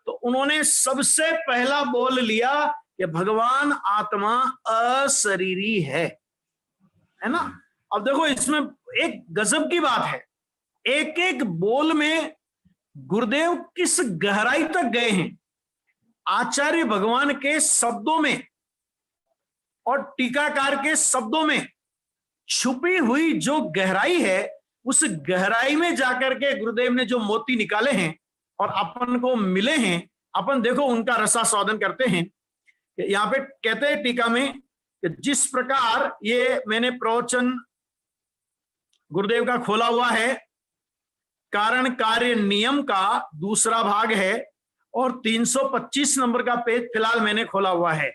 तो उन्होंने सबसे पहला बोल लिया कि भगवान आत्मा अशरीरी है ना। अब देखो इसमें एक गजब की बात है, एक एक बोल में गुरुदेव किस गहराई तक गए हैं। आचार्य भगवान के शब्दों में और टीकाकार के शब्दों में छुपी हुई जो गहराई है, उस गहराई में जाकर के गुरुदेव ने जो मोती निकाले हैं और अपन को मिले हैं, अपन देखो उनका रसास्वादन करते हैं। यहाँ पे कहते हैं टीका में कि जिस प्रकार, ये मैंने प्रवचन गुरुदेव का खोला हुआ है, कारण कार्य नियम का दूसरा भाग है और 325 नंबर का पेज फिलहाल मैंने खोला हुआ है।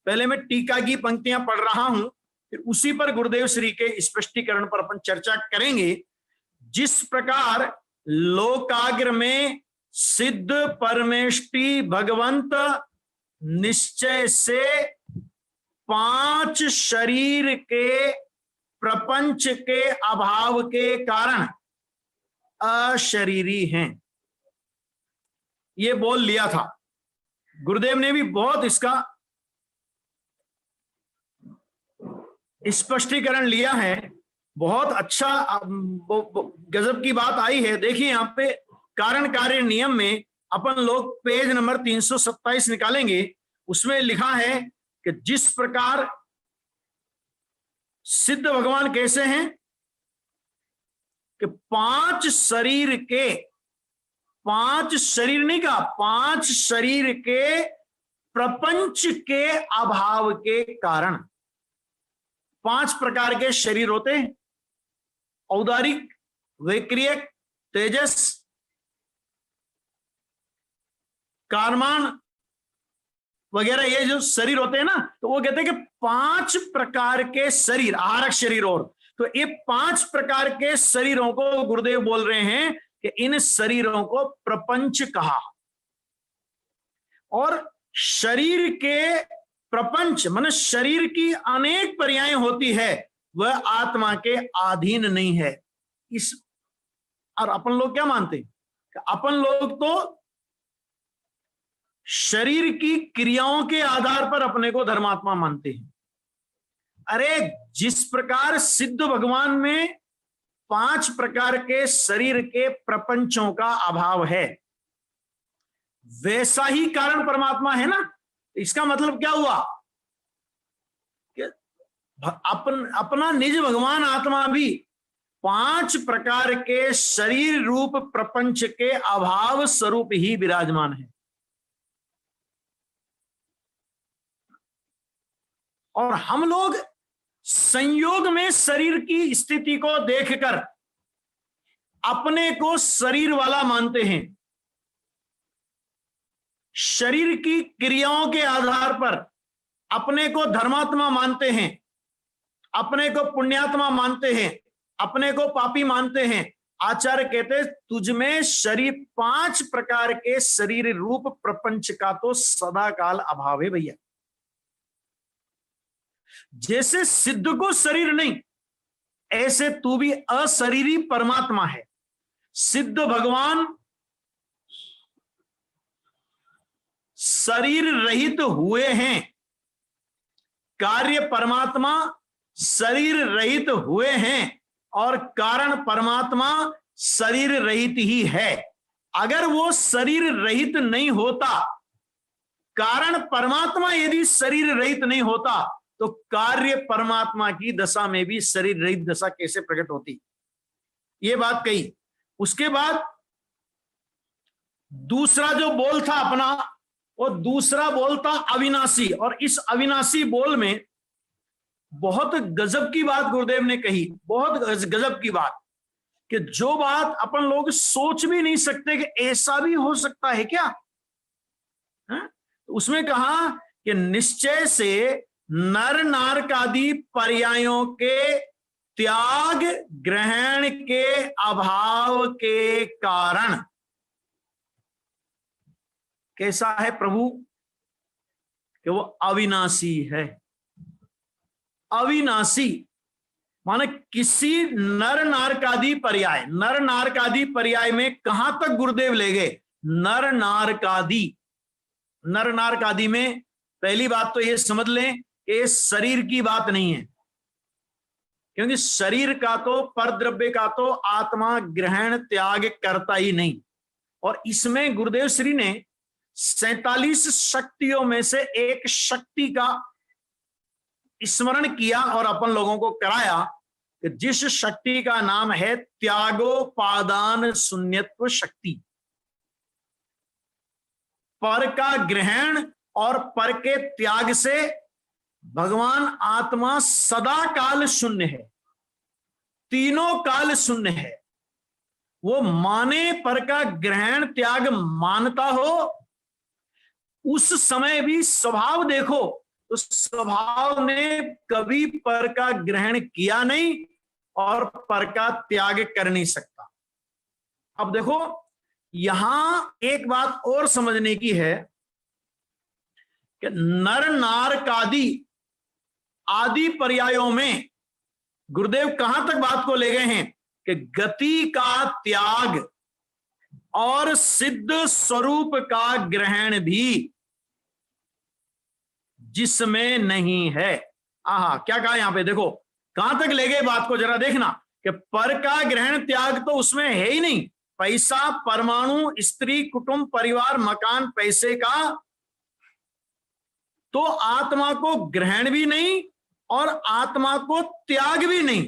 पहले मैं टीका की पंक्तियां पढ़ रहा हूं, फिर उसी पर गुरुदेव श्री के स्पष्टीकरण पर अपन चर्चा करेंगे। जिस प्रकार लोकाग्र में सिद्ध परमेष्टि भगवंत निश्चय से 5 शरीर के प्रपंच के अभाव के कारण अशरीरी हैं, ये बोल लिया था। गुरुदेव ने भी बहुत इसका स्पष्टीकरण लिया है, बहुत अच्छा गजब की बात आई है। देखिए यहाँ पे कारण कार्य नियम में अपन लोग पेज नंबर 327 निकालेंगे, उसमें लिखा है कि जिस प्रकार सिद्ध भगवान कैसे हैं कि 5 शरीर के, 5 शरीर नहीं कहा, 5 शरीर के प्रपंच के अभाव के कारण। 5 प्रकार के शरीर होते हैं, औदारिक, वैक्रियक, तेजस, कारमान वगैरह, ये जो शरीर होते हैं ना, तो वो कहते हैं कि 5 प्रकार के शरीर, आहारक शरीर। और तो ये 5 प्रकार के शरीरों को गुरुदेव बोल रहे हैं कि इन शरीरों को प्रपंच कहा। और शरीर के प्रपंच माने शरीर की अनेक पर्याय होती है, वह आत्मा के अधीन नहीं है। इस और अपन लोग क्या मानते हैं कि अपन लोग तो शरीर की क्रियाओं के आधार पर अपने को धर्मात्मा मानते हैं। अरे जिस प्रकार सिद्ध भगवान में 5 प्रकार के शरीर के प्रपंचों का अभाव है, वैसा ही कारण परमात्मा है ना। इसका मतलब क्या हुआ कि अपना निज भगवान आत्मा भी 5 प्रकार के शरीर रूप प्रपंच के अभाव स्वरूप ही विराजमान है। और हम लोग संयोग में शरीर की स्थिति को देखकर अपने को शरीर वाला मानते हैं। शरीर की क्रियाओं के आधार पर अपने को धर्मात्मा मानते हैं, अपने को पुण्यात्मा मानते हैं, अपने को पापी मानते हैं। आचार्य कहते तुझ में शरीर 5 प्रकार के शरीर रूप प्रपंच का तो सदा काल अभाव है भैया। जैसे सिद्ध को शरीर नहीं, ऐसे तू भी अशरीरी परमात्मा है। सिद्ध भगवान शरीर रहित हुए हैं, कार्य परमात्मा शरीर रहित हुए हैं, और कारण परमात्मा शरीर रहित ही है। अगर वो शरीर रहित नहीं होता, कारण परमात्मा यदि शरीर रहित नहीं होता, तो कार्य परमात्मा की दशा में भी शरीर रहित दशा कैसे प्रकट होती। ये बात कही। उसके बाद दूसरा जो बोल था अपना, वो दूसरा बोल था अविनाशी, और इस अविनाशी बोल में बहुत गजब की बात गुरुदेव ने कही, बहुत गजब की बात, कि जो बात अपन लोग सोच भी नहीं सकते कि ऐसा भी हो सकता है क्या। उसमें कहा कि निश्चय से नर नारकादि पर्यायों के त्याग ग्रहण के अभाव के कारण, कैसा है प्रभु, कि वो अविनाशी है। अविनाशी माने किसी नर नारकादि पर्याय, नर नारकादि पर्याय में कहां तक गुरुदेव ले गए, नर नारकादि। नर नारकादि में पहली बात तो ये समझ लें कि शरीर की बात नहीं है, क्योंकि शरीर का तो, परद्रव्य का तो आत्मा ग्रहण त्याग करता ही नहीं। और इसमें गुरुदेव श्री ने 47 शक्तियों में से एक शक्ति का स्मरण किया और अपन लोगों को कराया कि जिस शक्ति का नाम है त्यागोपादान शून्यत्व शक्ति। पर का ग्रहण और पर के त्याग से भगवान आत्मा सदा काल शून्य है, तीनों काल शून्य है। वो माने पर का ग्रहण त्याग मानता हो, उस समय भी स्वभाव देखो, उस स्वभाव ने कभी पर का ग्रहण किया नहीं और पर का त्याग कर नहीं सकता। अब देखो यहां एक बात और समझने की है कि नर नारकादि आदि पर्यायों में गुरुदेव कहां तक बात को ले गए हैं कि गति का त्याग और सिद्ध स्वरूप का ग्रहण भी जिसमें नहीं है। आहा, क्या कहा यहां पे, देखो कहां तक ले गए बात को, जरा देखना कि पर का ग्रहण त्याग तो उसमें है ही नहीं। पैसा, परमाणु, स्त्री, कुटुंब, परिवार, मकान, पैसे का तो आत्मा को ग्रहण भी नहीं और आत्मा को त्याग भी नहीं।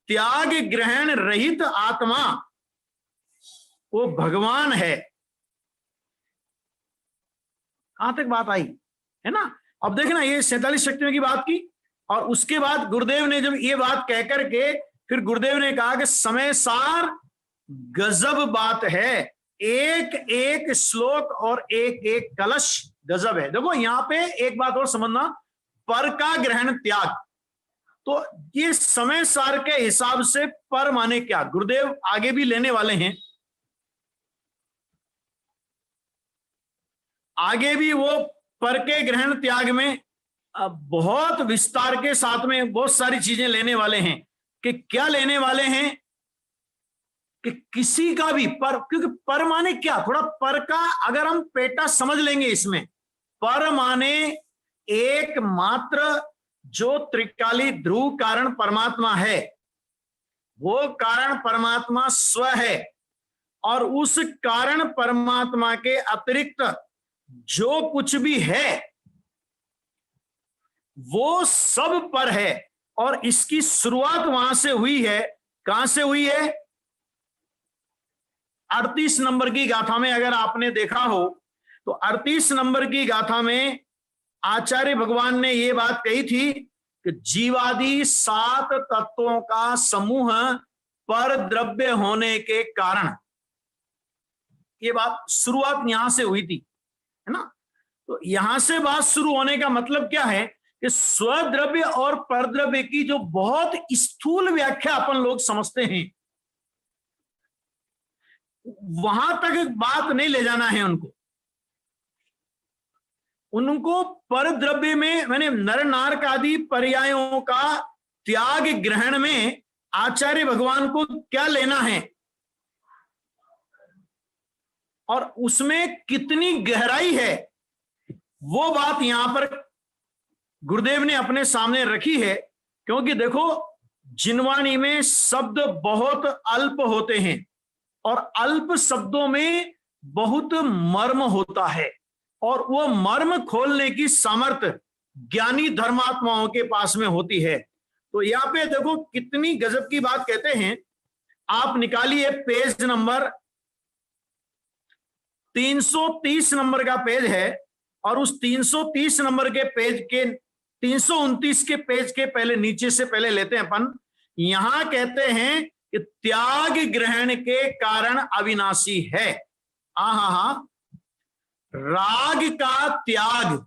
त्याग ग्रहण रहित आत्मा वो भगवान है। कहां तक बात आई है ना। अब देखना, ये 47 शक्तियों की बात की, और उसके बाद गुरुदेव ने जब ये बात कहकर के फिर गुरुदेव ने कहा कि समय सार गजब बात है, एक एक श्लोक और एक एक कलश गजब है। देखो यहां पे एक बात और समझना, पर का ग्रहण त्याग, तो ये समय सार के हिसाब से पर माने क्या, गुरुदेव आगे भी लेने वाले हैं, आगे भी वो पर के ग्रहण त्याग में बहुत विस्तार के साथ में बहुत सारी चीजें लेने वाले हैं। कि क्या लेने वाले हैं कि किसी का भी पर, क्योंकि पर माने क्या, थोड़ा पर का अगर हम पेटा समझ लेंगे इसमें, पर माने एकमात्र जो त्रिकाली ध्रुव कारण परमात्मा है, वो कारण परमात्मा स्व है, और उस कारण परमात्मा के अतिरिक्त जो कुछ भी है वो सब पर है। और इसकी शुरुआत वहां से हुई है, कहां से हुई है, 38 नंबर की गाथा में अगर आपने देखा हो तो 38 नंबर की गाथा में आचार्य भगवान ने यह बात कही थी कि जीवादि 7 तत्वों का समूह पर द्रव्य होने के कारण, ये बात शुरुआत यहां से हुई थी, है ना। तो यहां से बात शुरू होने का मतलब क्या है कि स्वद्रव्य और परद्रव्य की जो बहुत स्थूल व्याख्या अपन लोग समझते हैं, वहां तक बात नहीं ले जाना है उनको परद्रव्य में, मैंने नर नारक आदि पर्यायों का त्याग ग्रहण में आचार्य भगवान को क्या लेना है और उसमें कितनी गहराई है, वो बात यहां पर गुरुदेव ने अपने सामने रखी है। क्योंकि देखो जिनवाणी में शब्द बहुत अल्प होते हैं और अल्प शब्दों में बहुत मर्म होता है, और वो मर्म खोलने की सामर्थ्य ज्ञानी धर्मात्माओं के पास में होती है। तो यहाँ पे देखो कितनी गजब की बात कहते हैं। आप निकालिए पेज नंबर 330 नंबर का पेज है और उस 330 नंबर के पेज के 329 के पेज के पहले नीचे से पहले लेते हैं अपन। यहां कहते हैं कि त्याग ग्रहण के कारण अविनाशी है। राग का त्याग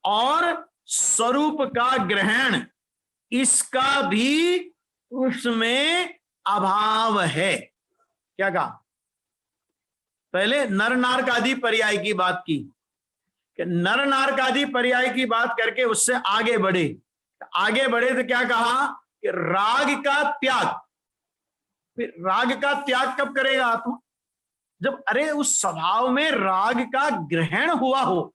और स्वरूप का ग्रहण, इसका भी उसमें अभाव है। क्या कहा? पहले नर नारकादि पर्याय की बात की कि नर नारकादि पर्याय की बात करके उससे आगे बढ़े तो क्या कहा कि राग का त्याग। फिर राग का त्याग कब करेगा आत्मा? जब अरे उस स्वभाव में राग का ग्रहण हुआ हो,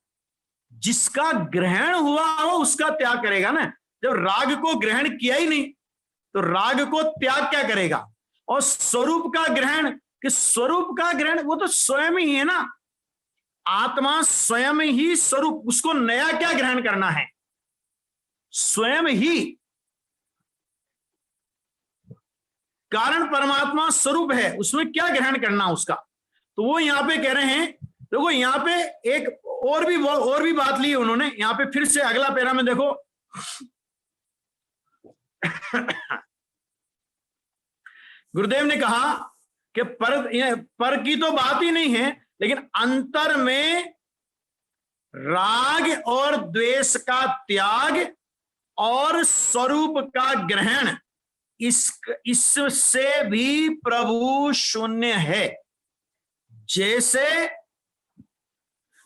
जिसका ग्रहण हुआ हो उसका त्याग करेगा ना। जब राग को ग्रहण किया ही नहीं तो राग को त्याग क्या करेगा? और स्वरूप का ग्रहण, कि स्वरूप का ग्रहण वो तो स्वयं ही है ना। आत्मा स्वयं ही स्वरूप, उसको नया क्या ग्रहण करना है? स्वयं ही कारण परमात्मा स्वरूप है, उसमें क्या ग्रहण करना उसका? तो वो यहां पे कह रहे हैं, देखो यहां पे एक और भी बात ली उन्होंने। यहां पे फिर से अगला पैरा में देखो गुरुदेव ने कहा कि पर की तो बात ही नहीं है, लेकिन अंतर में राग और द्वेष का त्याग और स्वरूप का ग्रहण, इससे भी प्रभु शून्य है। जैसे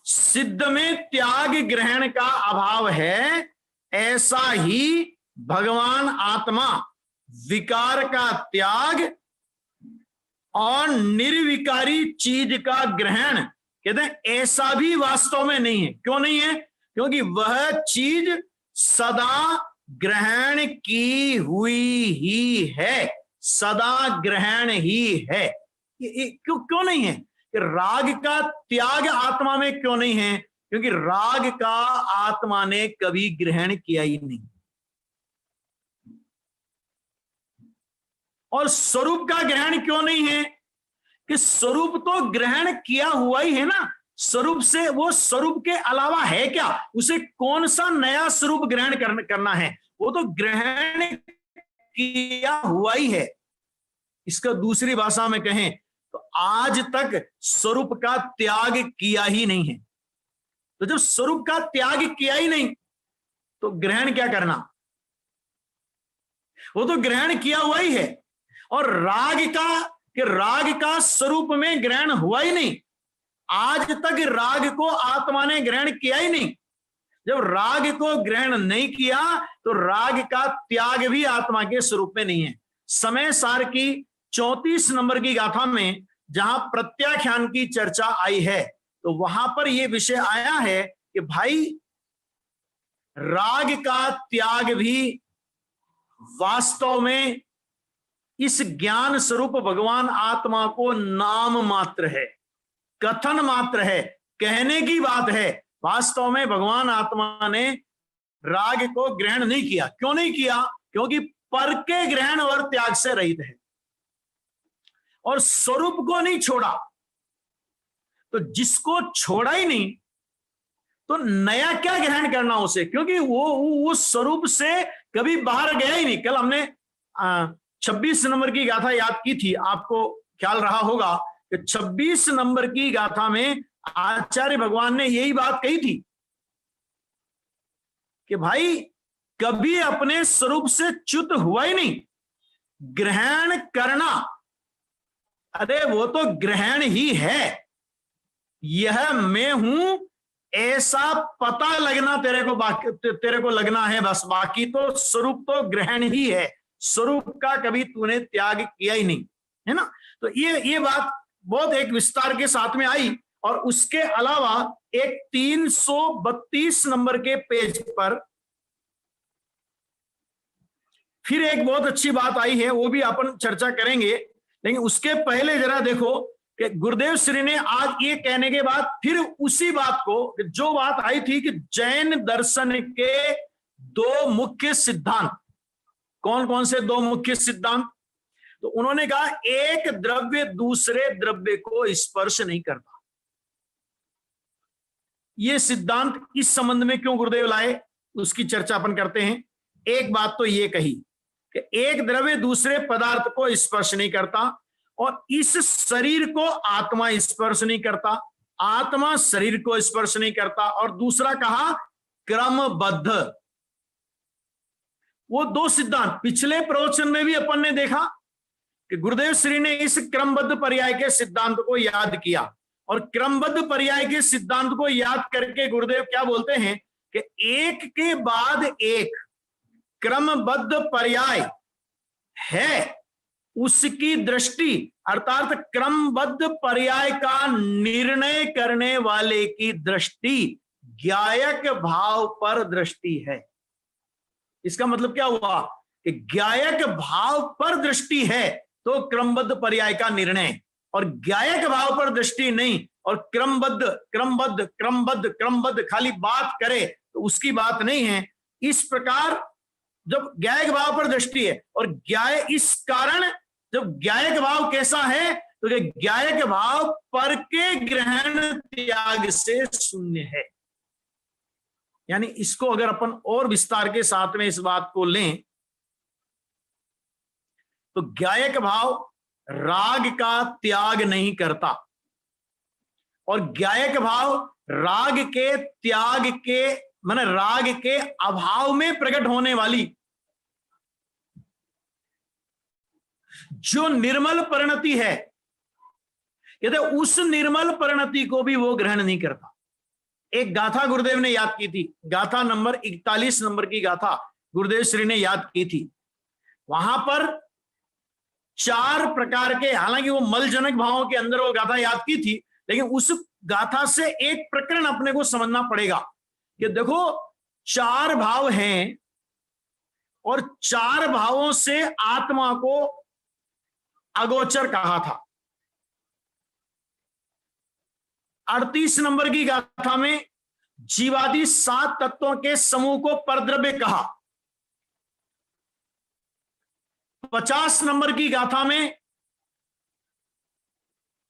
सिद्ध में त्याग ग्रहण का अभाव है, ऐसा ही भगवान आत्मा विकार का त्याग और निर्विकारी चीज का ग्रहण, कहते हैं ऐसा भी वास्तव में नहीं है। क्यों नहीं है? क्योंकि वह चीज सदा ग्रहण की हुई ही है, सदा ग्रहण ही है। क्यों नहीं है? कि राग का त्याग आत्मा में क्यों नहीं है? क्योंकि राग का आत्मा ने कभी ग्रहण किया ही नहीं। और स्वरूप का ग्रहण क्यों नहीं है? कि स्वरूप तो ग्रहण किया हुआ ही है ना। स्वरूप से, वो स्वरूप के अलावा है क्या? उसे कौन सा नया स्वरूप ग्रहण करना है? वो तो ग्रहण किया हुआ ही है। इसका दूसरी भाषा में कहें तो आज तक स्वरूप का त्याग किया ही नहीं है। तो जब स्वरूप का त्याग किया ही नहीं तो ग्रहण क्या करना? वो तो ग्रहण किया हुआ ही है। और राग का स्वरूप में ग्रहण हुआ ही नहीं, आज तक राग को आत्मा ने ग्रहण किया ही नहीं। जब राग को ग्रहण नहीं किया तो राग का त्याग भी आत्मा के स्वरूप में नहीं है। समय सार की 34 नंबर की गाथा में जहां प्रत्याख्यान की चर्चा आई है, तो वहां पर यह विषय आया है कि भाई राग का त्याग भी वास्तव में इस ज्ञान स्वरूप भगवान आत्मा को नाम मात्र है, कथन मात्र है, कहने की बात है। वास्तव में भगवान आत्मा ने राग को ग्रहण नहीं किया। क्यों नहीं किया? क्योंकि पर के ग्रहण और त्याग से रहित है और स्वरूप को नहीं छोड़ा। तो जिसको छोड़ा ही नहीं तो नया क्या ग्रहण करना उसे? क्योंकि वो स्वरूप से कभी बाहर गया ही नहीं। कल हमने 26 नंबर की गाथा याद की थी, आपको ख्याल रहा होगा कि 26 नंबर की गाथा में आचार्य भगवान ने यही बात कही थी कि भाई कभी अपने स्वरूप से च्युत हुआ ही नहीं। ग्रहण करना, अरे वो तो ग्रहण ही है। यह मैं हूं ऐसा पता लगना तेरे को लगना है बस, बाकी तो स्वरूप तो ग्रहण ही है। स्वरूप का कभी तूने त्याग किया ही नहीं, है ना। तो ये बात बहुत एक विस्तार के साथ में आई। और उसके अलावा एक 332 नंबर के पेज पर फिर एक बहुत अच्छी बात आई है, वो भी अपन चर्चा करेंगे। लेकिन उसके पहले जरा देखो कि गुरुदेव श्री ने आज ये कहने के बाद फिर उसी बात को, जो बात आई थी कि जैन दर्शन के दो मुख्य सिद्धांत, कौन कौन से दो मुख्य सिद्धांत? तो उन्होंने कहा एक द्रव्य दूसरे द्रव्य को स्पर्श नहीं करता। यह सिद्धांत इस संबंध में क्यों गुरुदेव लाए, उसकी चर्चा अपन करते हैं। एक बात तो यह कही कि एक द्रव्य दूसरे पदार्थ को स्पर्श नहीं करता, और इस शरीर को आत्मा स्पर्श नहीं करता, आत्मा शरीर को स्पर्श नहीं करता, और दूसरा कहा क्रमबद्ध। वो दो सिद्धांत पिछले प्रवचन में भी अपन ने देखा कि गुरुदेव श्री ने इस क्रमबद्ध पर्याय के सिद्धांत को याद किया, और क्रमबद्ध पर्याय के सिद्धांत को याद करके गुरुदेव क्या बोलते हैं कि एक के बाद एक क्रमबद्ध पर्याय है, उसकी दृष्टि अर्थात क्रमबद्ध पर्याय का निर्णय करने वाले की दृष्टि ज्ञायक भाव पर दृष्टि है। इसका मतलब क्या हुआ कि ज्ञायक भाव पर दृष्टि है तो क्रमबद्ध पर्याय का निर्णय, और ज्ञायक भाव पर दृष्टि नहीं और क्रमबद्ध क्रमबद्ध क्रमबद्ध क्रमबद्ध खाली बात करे तो उसकी बात नहीं है। इस प्रकार जब ज्ञायक भाव पर दृष्टि है, और इस कारण जब ज्ञायक भाव कैसा है तो ज्ञायक भाव पर के ग्रहण त्याग से शून्य है। यानी इसको अगर अपन और विस्तार के साथ में इस बात को लें तो ज्ञायक भाव राग का त्याग नहीं करता, और ज्ञायक भाव राग के त्याग के माने राग के अभाव में प्रकट होने वाली जो निर्मल परिणति है, यदि उस निर्मल परिणति को भी वो ग्रहण नहीं करता। एक गाथा गुरुदेव ने याद की थी, गाथा नंबर 41 नंबर की गाथा गुरुदेव श्री ने याद की थी। वहां पर 4 प्रकार के, हालांकि वो मलजनक भावों के अंदर वो गाथा याद की थी, लेकिन उस गाथा से एक प्रकरण अपने को समझना पड़ेगा कि देखो 4 भाव हैं, और 4 भावों से आत्मा को अगोचर कहा था। 38 नंबर की गाथा में जीवादि 7 तत्वों के समूह को परद्रव्य कहा। 50 नंबर की गाथा में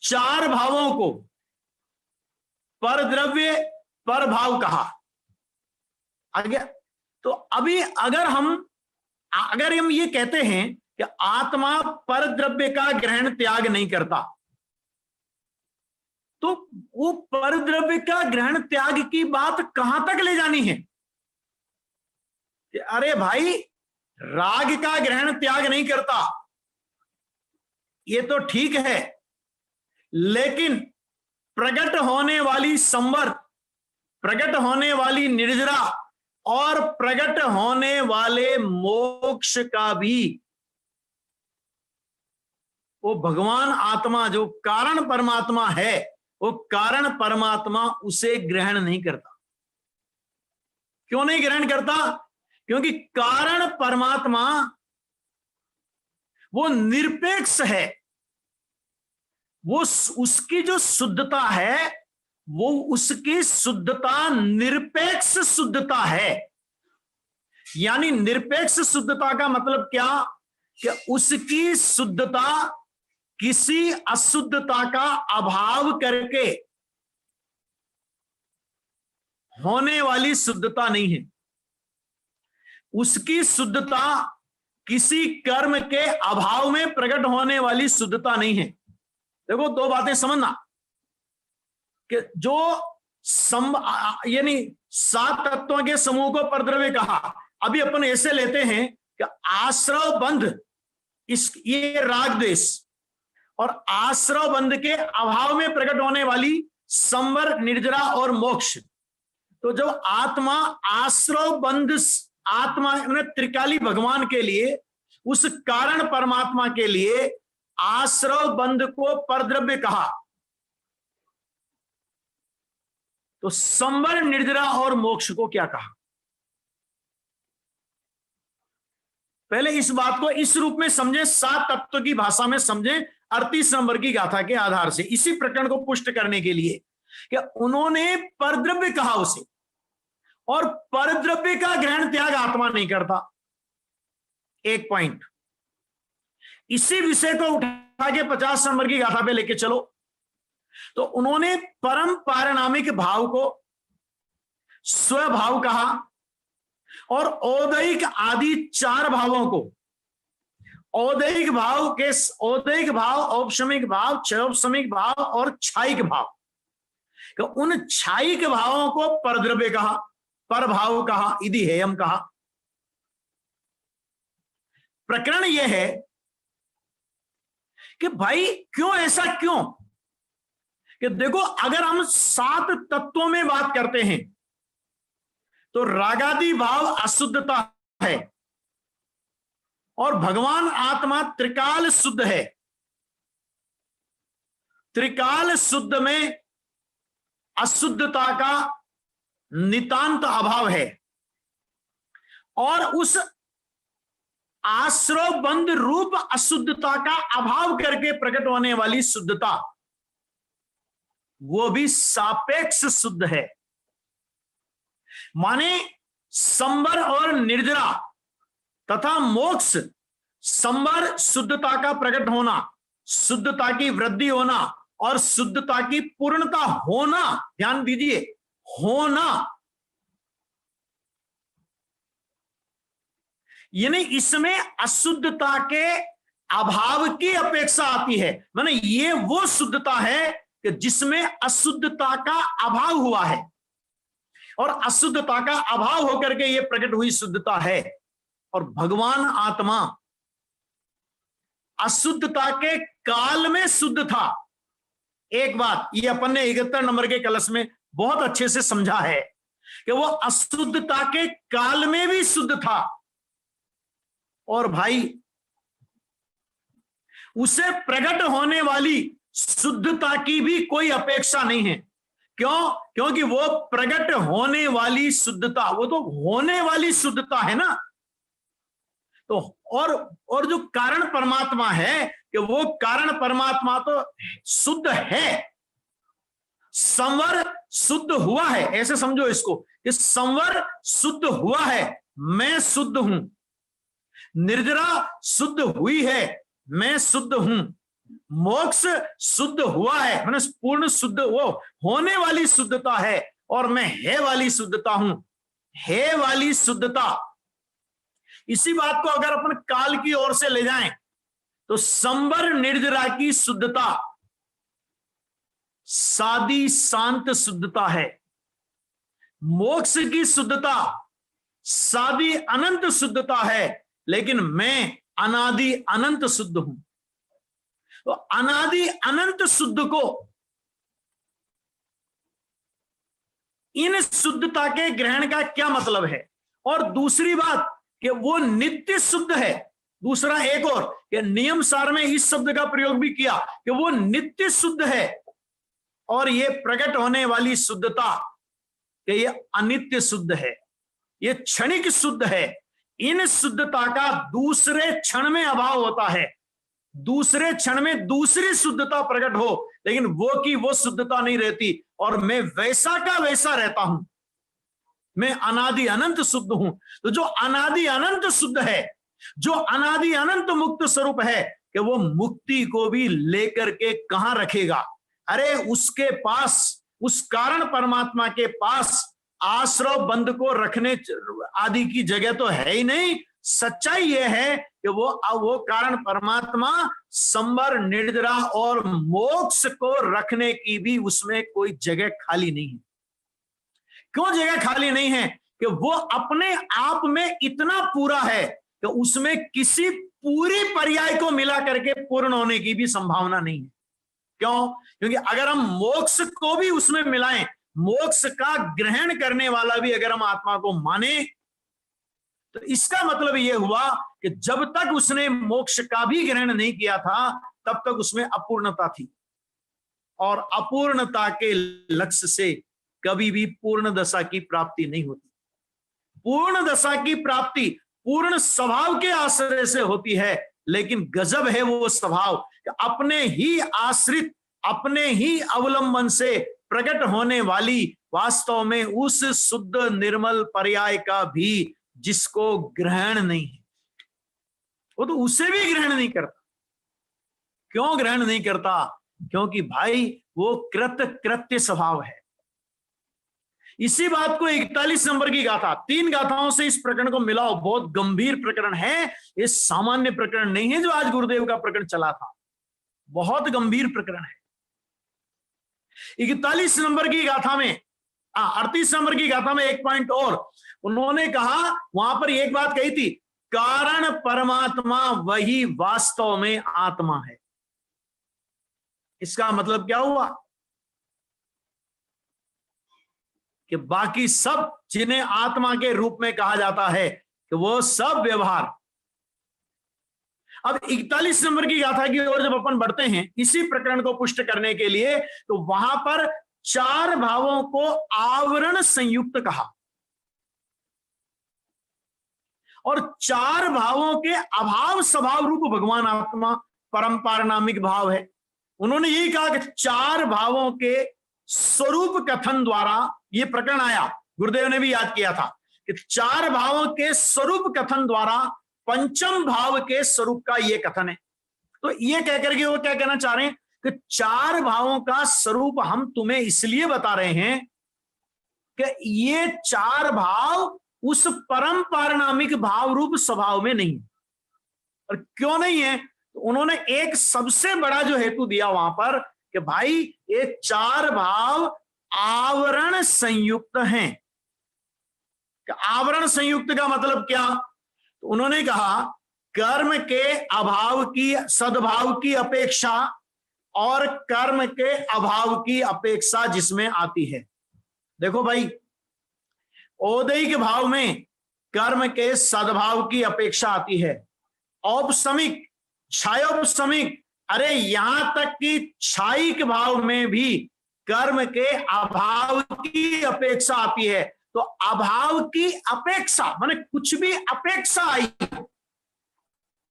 4 भावों को परद्रव्य परभाव कहा। आगे तो अभी अगर हम ये कहते हैं कि आत्मा परद्रव्य का ग्रहण त्याग नहीं करता, तो वो परद्रव्य का ग्रहण त्याग की बात कहां तक ले जानी है कि अरे भाई राग का ग्रहण त्याग नहीं करता, ये तो ठीक है, लेकिन प्रकट होने वाली संवर, प्रकट होने वाली निर्जरा और प्रकट होने वाले मोक्ष का भी वो भगवान आत्मा जो कारण परमात्मा है, वो कारण परमात्मा उसे ग्रहण नहीं करता। क्यों नहीं ग्रहण करता? क्योंकि कारण परमात्मा वो निरपेक्ष है, वो उसकी जो शुद्धता है वो उसकी शुद्धता निरपेक्ष शुद्धता है। यानी निरपेक्ष शुद्धता का मतलब क्या कि उसकी शुद्धता किसी अशुद्धता का अभाव करके होने वाली शुद्धता नहीं है। उसकी शुद्धता किसी कर्म के अभाव में प्रकट होने वाली शुद्धता नहीं है। देखो 2 बातें समझना कि जो यानी 7 तत्वों के समूह को परद्रव्य कहा, अभी अपन ऐसे लेते हैं कि आश्रव बंध ये राग द्वेष, और आश्रव बंध के अभाव में प्रकट होने वाली संवर निर्जरा और मोक्ष। तो जब आत्मा आश्रव बंध आत्मा त्रिकाली भगवान के लिए, उस कारण परमात्मा के लिए आश्रव बंध को परद्रव्य कहा, तो संवर निर्जरा और मोक्ष को क्या कहा? पहले इस बात को इस रूप में समझें, 7 तत्व की भाषा में समझें 38 नंबर की गाथा के आधार से, इसी प्रकरण को पुष्ट करने के लिए कि उन्होंने परद्रव्य कहा उसे, और परद्रव्य का ग्रहण त्याग आत्मा नहीं करता। एक पॉइंट। इसी विषय को उठा के 50 नंबर की गाथा पे लेके चलो। तो उन्होंने परम पारिणामिक भाव को स्वभाव कहा और औदैहिक आदि 4 भावों को, औदैहिक भाव, औपशमिक भाव, क्षयोपशमिक भाव और क्षायिक भाव, तो उन क्षायिक भावों को परद्रव्य कहा, परभाव कहा, इति हेयम कहा। प्रकरण यह है कि भाई क्यों ऐसा, क्यों कि देखो, अगर हम 7 तत्वों में बात करते हैं तो रागादि भाव अशुद्धता है और भगवान आत्मा त्रिकाल शुद्ध है। त्रिकाल शुद्ध में अशुद्धता का नितांत अभाव है और उस आश्रव बंध रूप अशुद्धता का अभाव करके प्रकट होने वाली शुद्धता, वो भी सापेक्ष शुद्ध है। माने संवर और निर्जरा तथा मोक्ष, संवर शुद्धता का प्रकट होना, शुद्धता की वृद्धि होना और शुद्धता की पूर्णता होना, ध्यान दीजिए, होना, यानी इसमें अशुद्धता के अभाव की अपेक्षा आती है। माने ये वो शुद्धता है कि जिसमें अशुद्धता का अभाव हुआ है और अशुद्धता का अभाव होकर के ये प्रकट हुई शुद्धता है। और भगवान आत्मा अशुद्धता के काल में शुद्ध था। एक बात ये अपन ने 71 नंबर के कलश में बहुत अच्छे से समझा है कि वो अशुद्धता के काल में भी शुद्ध था और भाई उसे प्रकट होने वाली शुद्धता की भी कोई अपेक्षा नहीं है। क्यों? क्योंकि वो प्रकट होने वाली शुद्धता, वो तो होने वाली शुद्धता है ना। तो और जो कारण परमात्मा है कि वो कारण परमात्मा तो शुद्ध है, संवर शुद्ध हुआ है, ऐसे समझो इसको कि संवर शुद्ध हुआ है, मैं शुद्ध हूं, निर्जरा शुद्ध हुई है, मैं शुद्ध हूं, मोक्ष शुद्ध हुआ है, मैंने पूर्ण शुद्ध, वो होने वाली शुद्धता है और मैं है वाली शुद्धता हूं, है वाली शुद्धता। इसी बात को अगर अपन काल की ओर से ले जाएं तो संवर निर्जरा की शुद्धता सादी शांत शुद्धता है, मोक्ष की शुद्धता सादी अनंत शुद्धता है, लेकिन मैं अनादि अनंत शुद्ध हूं। तो अनादि अनंत शुद्ध को इन शुद्धता के ग्रहण का क्या मतलब है? और दूसरी बात कि वो नित्य शुद्ध है। दूसरा एक और कि नियम सार में इस शब्द का प्रयोग भी किया कि वो नित्य शुद्ध है और ये प्रकट होने वाली शुद्धता कि ये अनित्य शुद्ध है, ये क्षणिक शुद्ध है। इन शुद्धता का दूसरे क्षण में अभाव होता है, दूसरे क्षण में दूसरी शुद्धता प्रकट हो, लेकिन वो की वो शुद्धता नहीं रहती और मैं वैसा का वैसा रहता हूं, मैं अनादि अनंत शुद्ध हूं। तो जो अनादि अनंत शुद्ध है, जो अनादि अनंत मुक्त स्वरूप है, कि वो मुक्ति को भी लेकर के कहां रखेगा? अरे उसके पास, उस कारण परमात्मा के पास आश्रव बंध को रखने आदि की जगह तो है ही नहीं। सच्चाई यह है कि वो कारण परमात्मा संवर निर्जरा और मोक्ष को रखने की भी उसमें कोई जगह खाली नहीं है। क्यों जगह खाली नहीं है? कि वो अपने आप में इतना पूरा है कि उसमें किसी पूरी पर्याय को मिला करके पूर्ण होने की भी संभावना नहीं है। क्यों? क्योंकि अगर हम मोक्ष को भी उसमें मिलाएं, मोक्ष का ग्रहण करने वाला भी अगर हम आत्मा को माने, तो इसका मतलब यह हुआ कि जब तक उसने मोक्ष का भी ग्रहण नहीं किया था तब तक उसमें अपूर्णता थी और अपूर्णता के लक्ष्य से कभी भी पूर्ण दशा की प्राप्ति नहीं होती। पूर्ण दशा की प्राप्ति पूर्ण स्वभाव के आश्रय से होती है, लेकिन गजब है वो स्वभाव कि अपने ही आश्रित, अपने ही अवलंबन से प्रकट होने वाली वास्तव में उस शुद्ध निर्मल पर्याय का भी जिसको ग्रहण नहीं है, वो तो उसे भी ग्रहण नहीं करता। क्यों ग्रहण नहीं करता? क्योंकि भाई वो कृत्य स्वभाव है। इसी बात को 41 नंबर की गाथा, 3 गाथाओं से इस प्रकरण को मिलाओ। बहुत गंभीर प्रकरण है, ये सामान्य प्रकरण नहीं है जो आज गुरुदेव का प्रकरण चला था, बहुत गंभीर प्रकरण है। 41 नंबर की गाथा में 38 नंबर की गाथा में एक पॉइंट और उन्होंने कहा, वहां पर एक बात कही थी, कारण परमात्मा वही वास्तव में आत्मा है। इसका मतलब क्या हुआ कि बाकी सब जिन्हें आत्मा के रूप में कहा जाता है कि वो सब व्यवहार। अब 41 नंबर की गाथा की ओर जब अपन बढ़ते हैं इसी प्रकरण को पुष्ट करने के लिए, तो वहां पर 4 भावों को आवरण संयुक्त कहा और 4 भावों के अभाव स्वभाव रूप भगवान आत्मा परम पारनामिक भाव है। उन्होंने यही कहा कि 4 भावों के स्वरूप कथन द्वारा यह प्रकरण आया। गुरुदेव ने भी याद किया था कि 4 भावों के स्वरूप कथन द्वारा पंचम भाव के स्वरूप का यह कथन है। तो ये कहकर के वो क्या कहना चाह रहे हैं कि 4 भावों का स्वरूप हम तुम्हें इसलिए बता रहे हैं कि ये 4 भाव उस परम पारनामिक भाव रूप स्वभाव में नहीं है। और क्यों नहीं है? तो उन्होंने एक सबसे बड़ा जो हेतु दिया वहां पर कि भाई ये 4 भाव आवरण संयुक्त हैं। आवरण संयुक्त का मतलब क्या? तो उन्होंने कहा कर्म के अभाव की सद्भाव की अपेक्षा और कर्म के अभाव की अपेक्षा जिसमें आती है। देखो भाई, औदैहिक भाव में कर्म के सद्भाव की अपेक्षा आती है, औपसमिक छायोपसमिक, अरे यहां तक कि छायिक भाव में भी कर्म के अभाव की अपेक्षा आती है। तो अभाव की अपेक्षा माने कुछ भी अपेक्षा आई,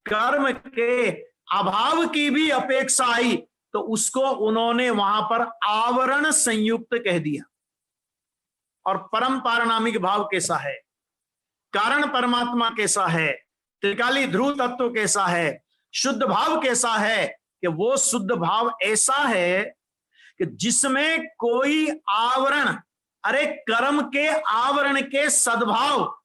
कर्म के अभाव की भी अपेक्षा आई, तो उसको उन्होंने वहां पर आवरण संयुक्त कह दिया। और परम पारनामिक भाव कैसा है, कारण परमात्मा कैसा है, त्रिकाली ध्रुव तत्व कैसा है, शुद्ध भाव कैसा है, कि वो शुद्ध भाव ऐसा है कि जिसमें कोई आवरण, अरे कर्म के आवरण के सद्भाव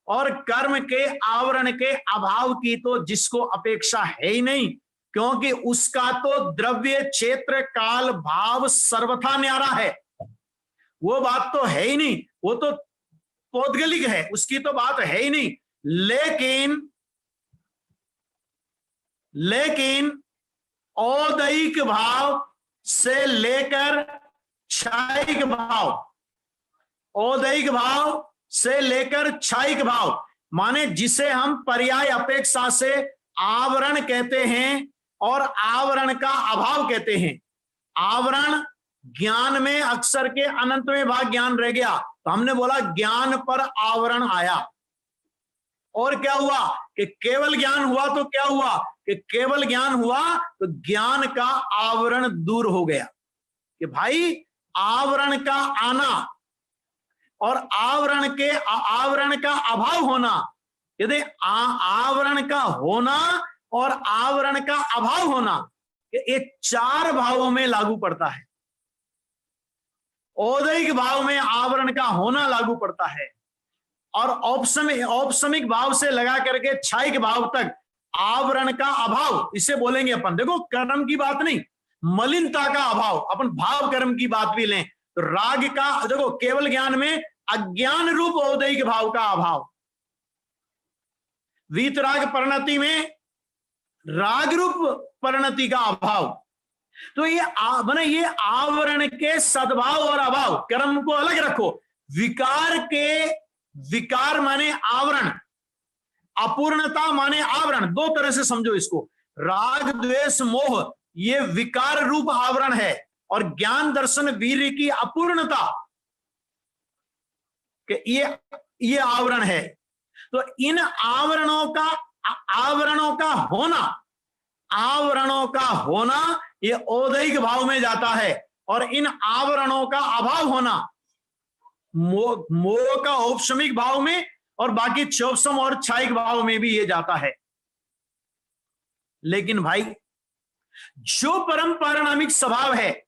और कर्म के आवरण के अभाव की तो जिसको अपेक्षा है ही नहीं, क्योंकि उसका तो द्रव्य क्षेत्र काल भाव सर्वथा न्यारा है, वो बात तो है ही नहीं, वो तो पौद्गलिक है, उसकी तो बात है ही नहीं। लेकिन औदैहिक भाव से लेकर क्षायिक भाव, औदैहिक भाव से लेकर क्षायिक भाव माने जिसे हम पर्याय अपेक्षा से आवरण कहते हैं और आवरण का अभाव कहते हैं। आवरण ज्ञान में अक्षर के अनंत में भाग ज्ञान रह गया, तो हमने बोला ज्ञान पर आवरण आया। और क्या हुआ कि केवल ज्ञान हुआ, तो क्या हुआ कि केवल ज्ञान हुआ तो ज्ञान का आवरण दूर हो गया। कि भाई आवरण का आना और आवरण का अभाव होना, यदि आवरण का होना और आवरण का अभाव होना, ये 4 भावों में लागू पड़ता है। औदैहिक भाव में आवरण का होना लागू पड़ता है और औपसमिक भाव से लगा करके क्षायिक भाव तक आवरण का अभाव, इसे बोलेंगे अपन। देखो कर्म की बात नहीं, मलिनता का अभाव, अपन भाव कर्म की बात भी लें तो राग का, देखो केवल ज्ञान में अज्ञान रूप औदैहिक भाव का अभाव, वीतराग परिणति में राग रूप परिणति का अभाव। तो ये ये आवरण के सद्भाव और अभाव, कर्म को अलग रखो, विकार माने आवरण, अपूर्णता माने आवरण, 2 तरह से समझो इसको। राग द्वेष मोह ये विकार रूप आवरण है और ज्ञान दर्शन वीर्य की अपूर्णता कि ये आवरण है। तो इन आवरणों का होना ये औदैहिक भाव में जाता है और इन आवरणों का अभाव होना मोह का औपसमिक भाव में और बाकी चौपसम और क्षायिक भाव में भी ये जाता है। लेकिन भाई जो परम पारिणामिक स्वभाव है,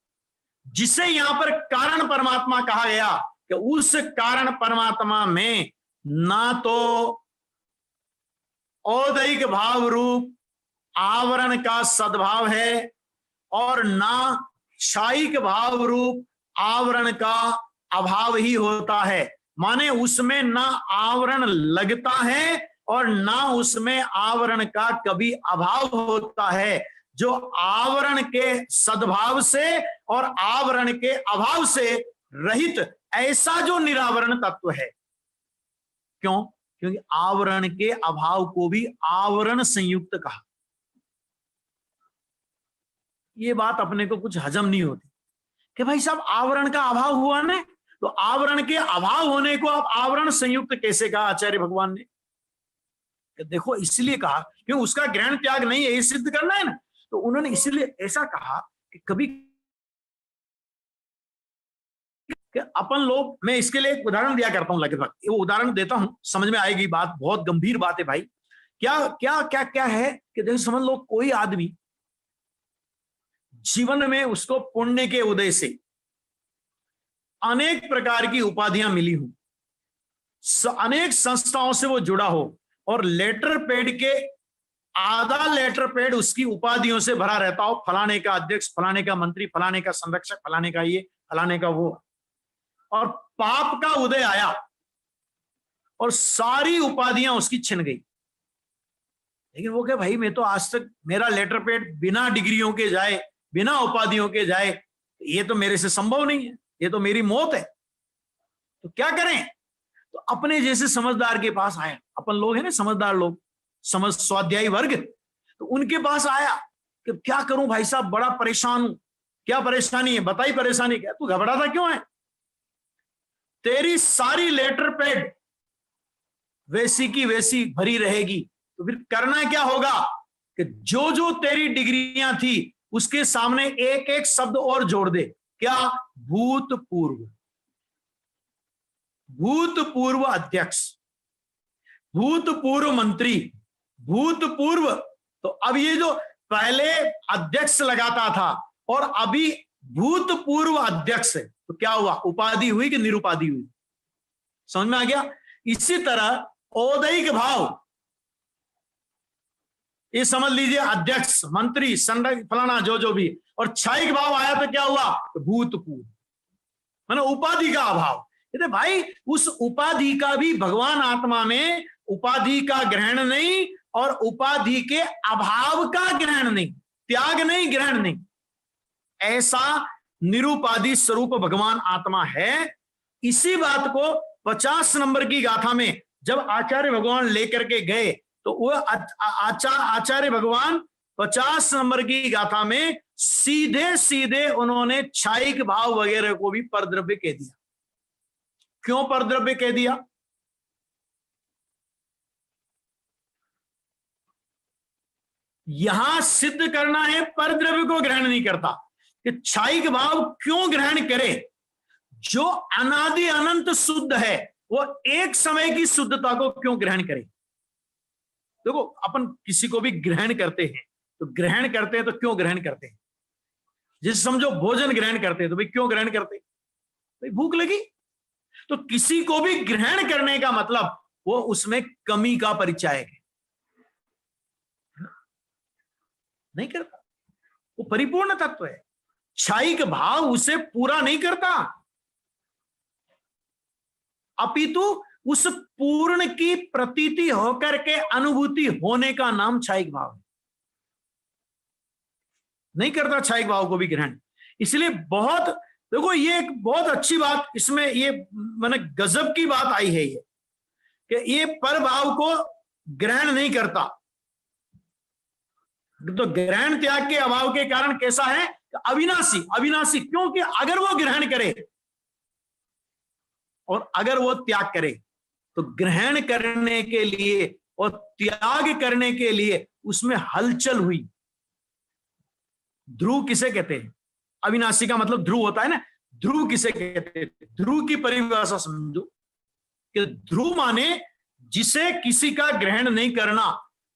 जिसे यहां पर कारण परमात्मा कहा गया, कि उस कारण परमात्मा में ना तो औदैहिक भाव रूप आवरण का सद्भाव है और ना क्षायिक भाव रूप आवरण का अभाव ही होता है। माने उसमें ना आवरण लगता है और ना उसमें आवरण का कभी अभाव होता है। जो आवरण के सद्भाव से और आवरण के अभाव से रहित ऐसा जो निरावरण तत्व है। क्यों? क्योंकि आवरण के अभाव को भी आवरण संयुक्त कहा। ये बात अपने को कुछ हजम नहीं होती कि भाई साहब आवरण का अभाव हुआ ना, तो आवरण के अभाव होने को आप आवरण संयुक्त कैसे कहा आचार्य भगवान ने? देखो इसलिए कहा क्योंकि उसका ग्रहण त्याग नहीं है, ये सिद्ध करना है ना, तो उन्होंने इसलिए ऐसा कहा कि कभी कि अपन लोग, मैं इसके लिए एक उदाहरण दिया करता हूं, लगभग वो उदाहरण देता हूं, समझ में आएगी बात, बहुत गंभीर बात है भाई। क्या क्या क्या क्या है कि देखो समझ लो कोई आदमी जीवन में उसको पुण्य के उदय से अनेक प्रकार की उपाधियां मिली हो, अनेक संस्थाओं से वो जुड़ा हो और लेटर पैड के आधा लेटर पैड उसकी उपाधियों से भरा रहता हो, फलाने का अध्यक्ष, फलाने का मंत्री, फलाने का संरक्षक, फलाने का ये, फलाने का वो, और पाप का उदय आया और सारी उपाधियां उसकी छिन गई। लेकिन वो क्या भाई, मैं तो आज तक मेरा लेटर पैड बिना डिग्रियों के जाए, बिना उपाधियों के जाए, ये तो मेरे से संभव नहीं है, ये तो मेरी मौत है। तो क्या करें? तो अपने जैसे समझदार के पास आया, अपन लोग हैं ना समझदार लोग, समझ स्वाध्यायी वर्ग, तो उनके पास आया कि क्या करूं भाई साहब, बड़ा परेशान हूं। क्या परेशानी है? बताई परेशानी क्या, तू घबराता क्यों है? तेरी सारी लेटर पैड वैसी की वैसी भरी रहेगी, तो फिर करना क्या होगा कि जो जो तेरी डिग्रियां थी उसके सामने एक एक शब्द और जोड़ दे। क्या? भूतपूर्व, भूतपूर्व अध्यक्ष, भूतपूर्व मंत्री, भूतपूर्व। तो अब ये जो पहले अध्यक्ष लगाता था और अभी भूतपूर्व अध्यक्ष है, तो क्या हुआ? उपाधि हुई कि निरुपाधि हुई? समझ में आ गया? इसी तरह औदैहिक भाव, ये समझ लीजिए अध्यक्ष, मंत्री, संरक्षक, फलाना जो भी, और क्षायिक भाव आया तो क्या हुआ? भूतपूर्व, माने उपाधि का अभाव। कहते भाई उस उपाधि का भी भगवान आत्मा में उपाधि का ग्रहण नहीं और उपाधि के अभाव का ग्रहण नहीं, त्याग नहीं, ग्रहण नहीं, ऐसा निरुपाधि स्वरूप भगवान आत्मा है। इसी बात को 50 नंबर की गाथा में जब आचार्य भगवान लेकर के गए, तो वो आचार्य भगवान 50 नंबर की गाथा में सीधे सीधे उन्होंने क्षायिक भाव वगैरह को भी परद्रव्य कह दिया। क्यों परद्रव्य कह दिया? यहां सिद्ध करना है परद्रव्य को ग्रहण नहीं करता, कि क्षायिक भाव क्यों ग्रहण करे? जो अनादि अनंत शुद्ध है वो एक समय की शुद्धता को क्यों ग्रहण करे? देखो अपन किसी को भी ग्रहण करते हैं, तो ग्रहण करते हैं तो क्यों ग्रहण करते हैं? जैसे समझो भोजन ग्रहण करते हैं तो भाई क्यों ग्रहण करते हैं? भाई भूख लगी। तो किसी को भी ग्रहण करने का मतलब वो उसमें कमी का परिचायक है, नहीं करता, वो परिपूर्ण तत्व है। क्षायिक भाव उसे पूरा नहीं करता, अपितु उस पूर्ण की प्रतीति होकर के अनुभूति होने का नाम क्षायिक भाव है। नहीं करता क्षायिक भाव को भी ग्रहण। इसलिए बहुत देखो, ये एक बहुत अच्छी बात इसमें ये माने गजब की बात आई है, ये कि ये पर भाव को ग्रहण नहीं करता। तो ग्रहण त्याग के अभाव के कारण कैसा है? अविनाशी, अविनाशी। क्योंकि अगर वो ग्रहण करे और अगर वो त्याग करे, तो ग्रहण करने के लिए और त्याग करने के लिए उसमें हलचल हुई। ध्रुव किसे कहते हैं? अविनाशी का मतलब ध्रुव होता है ना। ध्रुव किसे कहते हैं? ध्रुव की परिभाषा समझो कि ध्रुव माने जिसे किसी का ग्रहण नहीं करना,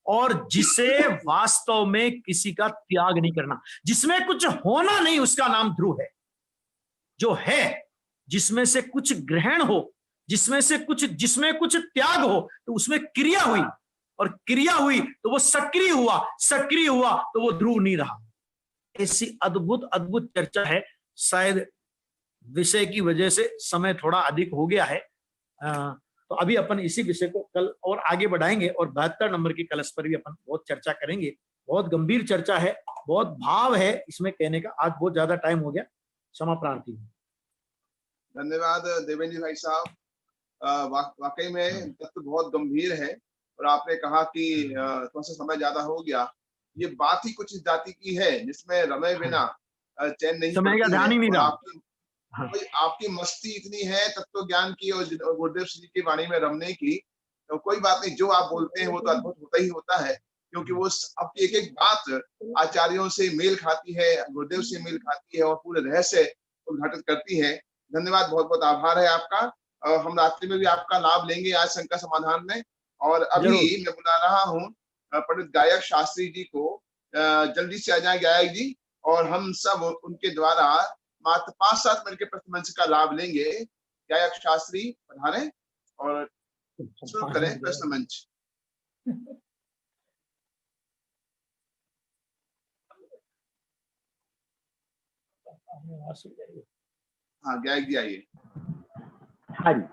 और जिसे वास्तव में किसी का त्याग नहीं करना, जिसमें कुछ होना नहीं, उसका नाम ध्रुव है। जो है, जिसमें से कुछ ग्रहण हो, जिसमें कुछ त्याग हो, तो उसमें क्रिया हुई, और क्रिया हुई तो वो सक्रिय हुआ, सक्रिय हुआ तो वो ध्रुव नहीं रहा। ऐसी अद्भुत अद्भुत चर्चा है। शायद विषय की वजह से समय थोड़ा अधिक हो गया है, तो अभी अपन इसी विषय को कल और आगे बढ़ाएंगे, और 72 नंबर की कलश पर भी अपन बहुत चर्चा करेंगे। बहुत गंभीर चर्चा है, बहुत भाव है इसमें कहने का। आज बहुत ज्यादा टाइम हो गया, क्षमा प्रार्थी हूँ। धन्यवाद देवेंद्र भाई साहब। वाकई में तत्व बहुत गंभीर है, और आपने कहा कि थोड़ा सा समय ज्यादा हो गया। ये बात ही कुछ इस जाति की है जिसमें रमे बिना चैन नहीं, समय का ध्यान ही नहीं रहा। आपकी मस्ती इतनी है तत्व ज्ञान की और गुरुदेव श्री की वाणी में रमने की, तो कोई बात नहीं, जो आप बोलते हैं वो तो अद्भुत होता ही होता है, क्योंकि वो आपकी एक एक बात आचार्यों से मेल खाती है, गुरुदेव से मेल खाती है, और पूरे रहस्य उद्घाटित करती है। धन्यवाद, बहुत बहुत आभार है आपका। हम रात्रि में भी आपका लाभ लेंगे आज शंका समाधान में। और अभी मैं बुला रहा हूँ पंडित गायक शास्त्री जी को, जल्दी से आ जाए गायक जी, और हम सब उनके द्वारा मात्र 5-7 मिनट के प्रश्न मंच का लाभ लेंगे। गायक शास्त्री पधारें और शुरू करें प्रश्न मंच। हाँ गायक जी आइए। हाँ जी,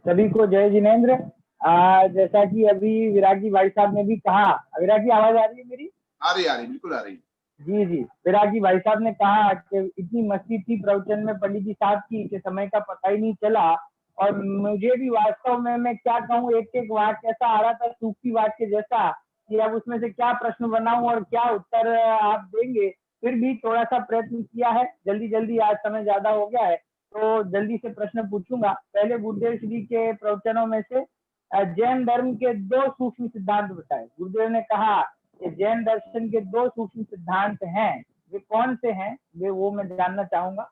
सभी को जय जिनेन्द्र। जैसा कि अभी विरागी भाई साहब ने भी कहा, विरागी आवाज आ रही है मेरी? आ रही, बिल्कुल आ रही। जी जी, विरागी भाई साहब ने कहा कि इतनी मस्ती थी प्रवचन में पंडित जी साहब की कि समय का पता ही नहीं चला। और मुझे भी वास्तव में, मैं क्या कहूँ, एक एक वाक्य ऐसा आ रहा था सूखी वाक्य जैसा, कि अब उसमें से क्या प्रश्न बनाऊं और क्या उत्तर आप देंगे। फिर भी थोड़ा सा प्रयत्न किया है, जल्दी जल्दी, आज समय ज्यादा हो गया है तो जल्दी से प्रश्न पूछूंगा। पहले गुरुदेव श्री के प्रवचनों में से जैन धर्म के 2 सूक्ष्म सिद्धांत बताए। गुरुदेव ने कहा कि जैन दर्शन के 2 सूक्ष्म सिद्धांत हैं, वे कौन से हैं, वो मैं जानना चाहूंगा।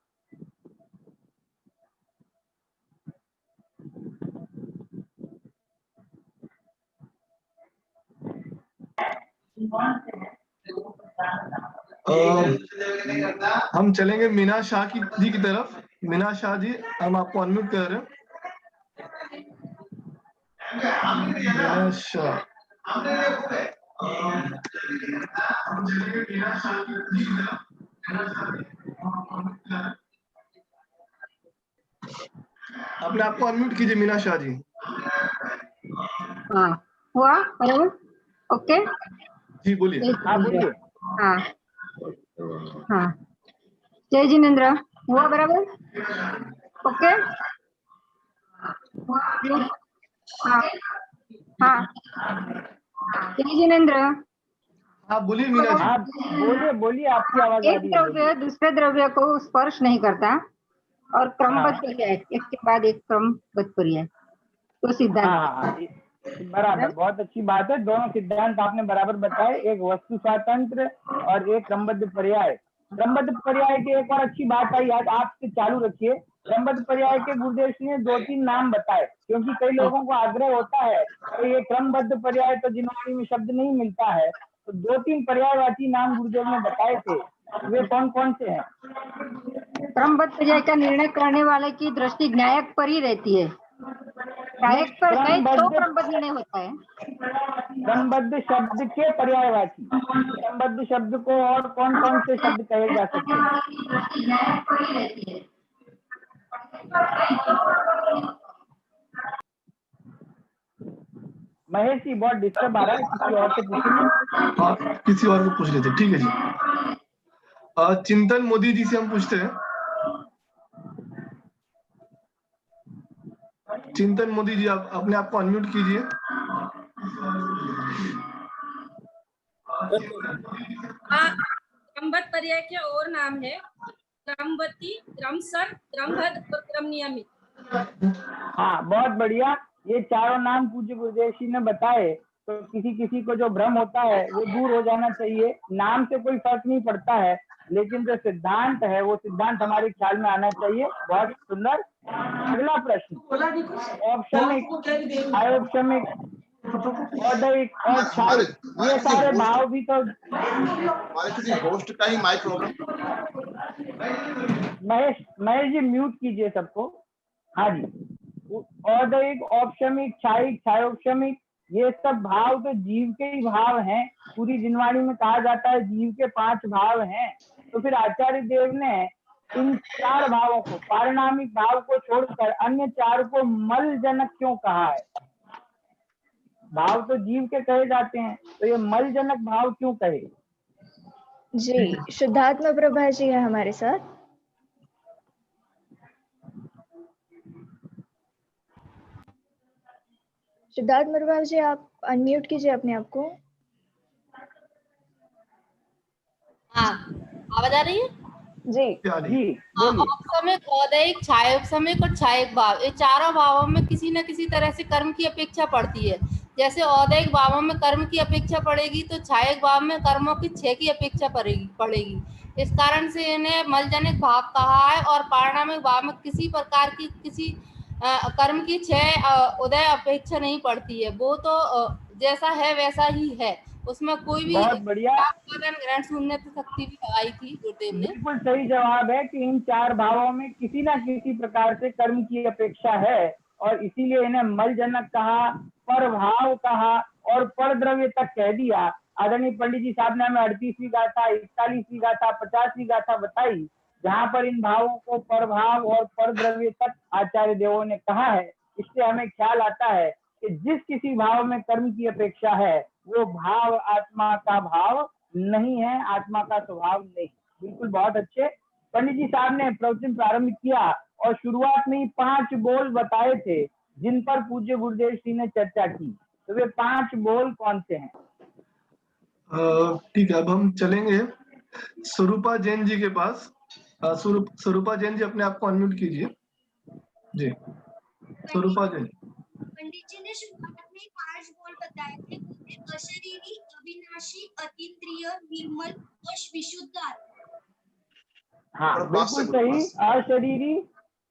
हम चलेंगे मीना शाह जी की तरफ। मीना शाह जी, हम आपको अनम्यूट कर रहे हैं। मीना शाह, अपने आपको अनम्यूट कीजिए मीना शाह जी। हाँ, हुआ बराबर? ओके जी बोलिए। हाँ बोलिए। हाँ हाँ, जय जिनेन्द्र, हुआ बराबर? ओके हाँ हाँ, जय जिनेन्द्र। आप बोलिए मीना जी। आप बोलिए बोलिए, आपकी आवाज आ एक रही है। द्रव्य दूसरे द्रव्य को स्पर्श नहीं करता, और क्रमबद्ध पर्याय, एक के बाद एक क्रमबद्ध पर्याय, तो सिद्धांत। हाँ, बराबर, बहुत अच्छी बात है। दोनों सिद्धांत आपने बराबर बताए, एक वस्तु स्वातंत्र और एक क्रमबद्ध पर्याय। क्रमबद्ध पर्याय की एक और अच्छी बात आई, आज आपसे चालू रखिए। क्रमबद्ध पर्याय के गुरुदेव जी ने 2-3 नाम बताए, क्योंकि कई लोगों को आग्रह होता है तो ये क्रमबद्ध पर्याय तो जिनवाणी में शब्द नहीं मिलता है, तो 2-3 पर्यायवाची नाम गुरुदेव ने बताए थे, वे कौन कौन से हैं? क्रमबद्ध पर्याय का निर्णय करने वाले की दृष्टि न्यायक पर ही रहती है। न्यायक पर है तो क्रमबद्ध निर्णय होता है। क्रमबद्ध शब्द के पर्यायवाची, क्रमबद्ध शब्द को और कौन कौन से शब्द कहे जा सकते हैं? महेश जी, बहुत डिस्टर्ब आ रहा है, किसी और से पूछेंगे। हाँ, किसी और को पूछ लेते, ठीक है जी। चिंतन मोदी जी से हम पूछते हैं। चिंतन मोदी जी, आप अपने आप को अनम्यूट कीजिए। क्रमबद्ध पर्याय के और नाम है क्रमवती, क्रमशर, क्रमबद्ध और क्रम नियमित। हाँ, बहुत बढ़िया। ये चारों नाम पूज्य गुरुदेव जी ने बताए, तो किसी किसी को जो भ्रम होता है वो दूर हो जाना चाहिए। नाम से कोई फर्क नहीं पड़ता है, लेकिन जो सिद्धांत है वो सिद्धांत हमारे ख्याल में आना चाहिए। बहुत सुंदर। अगला प्रश्न, औपशमिक, अयौपशमिक, औदैक और क्षायिक, ये सारे भाव भी तो। हमारे किसी होस्ट का ही mic problem. Mahesh ji mute कीजिए सबको। हाँ जी, औदैक, औपशमिक, क्षायिक, क्षायोपशमिक, ये सब भाव तो जीव के ही भाव हैं। पूरी जिनवाणी में कहा जाता है जीव के 5 भाव हैं। तो फिर आचार्य देव ने इन 4 भावों को, पारिणामिक भाव को छोड़कर अन्य 4 को मल जनक क्यों कहा है? भाव तो जीव के कहे जाते हैं, तो ये मल जनक भाव क्यों कहे? जी, शुद्धात्मा प्रभा जी है हमारे साथ। शुद्धात्मा प्रभा जी, आप अनम्यूट कीजिए अपने आप को। हाँ, आवाज आ रही है? जी जी, औपसमिक, औदैहिक, क्षायोपशमिक और क्षायिक भाव, ये चारों भावों में किसी न किसी तरह से कर्म की अपेक्षा पड़ती है। जैसे औदैहिक भावों में कर्म की अपेक्षा पड़ेगी तो क्षायिक भाव में कर्मों की क्षय की अपेक्षा पड़ेगी। इस कारण से इन्हें मलजनिक भाव कहा है। और पारिणामिक भाव में किसी प्रकार की किसी कर्म की क्षय उदय अपेक्षा नहीं पड़ती है। वो तो जैसा है वैसा ही है, उसमें कोई भी ग्रहण शून्य शक्ति भी लगाई थी गुरुदेव ने। बिल्कुल सही जवाब है कि इन 4 भावों में किसी न किसी प्रकार से कर्म की अपेक्षा है और इसीलिए इन्हें मल जनक कहा, पर भाव कहा और पर द्रव्य तक कह दिया। आदरणीय पंडित जी साहब ने हमें 38वीं गाथा, 41वीं गाथा, 50वीं गाथा बताई, जहाँ पर इन भावों को पर भाव और पर द्रव्य तक आचार्य देवों ने कहा है। इससे हमें ख्याल आता है कि जिस किसी भाव में कर्म की अपेक्षा है वो भाव आत्मा का भाव नहीं है, आत्मा का स्वभाव नहीं। बिल्कुल, बहुत अच्छे। पंडित जी साहब ने प्रवचन प्रारंभ किया और शुरुआत में ही 5 बोल बताए थे जिन पर पूज्य गुरुदेव श्री ने चर्चा की। तो वे 5 बोल कौन से हैं? ठीक है, अब हम चलेंगे स्वरूपा जैन जी के पास। स्वरूपा जैन जी, अपने आप को अनम्यूट कीजिए। जी, स्वरूपा जैन। पंडित जी ने शुरुआत में 5 बोल बताए थे, अशरीरी, अविनाशी, अतीन्द्रिय, निर्मल और विशुद्ध आत्मा। हाँ, बिल्कुल सही। अशरीरी,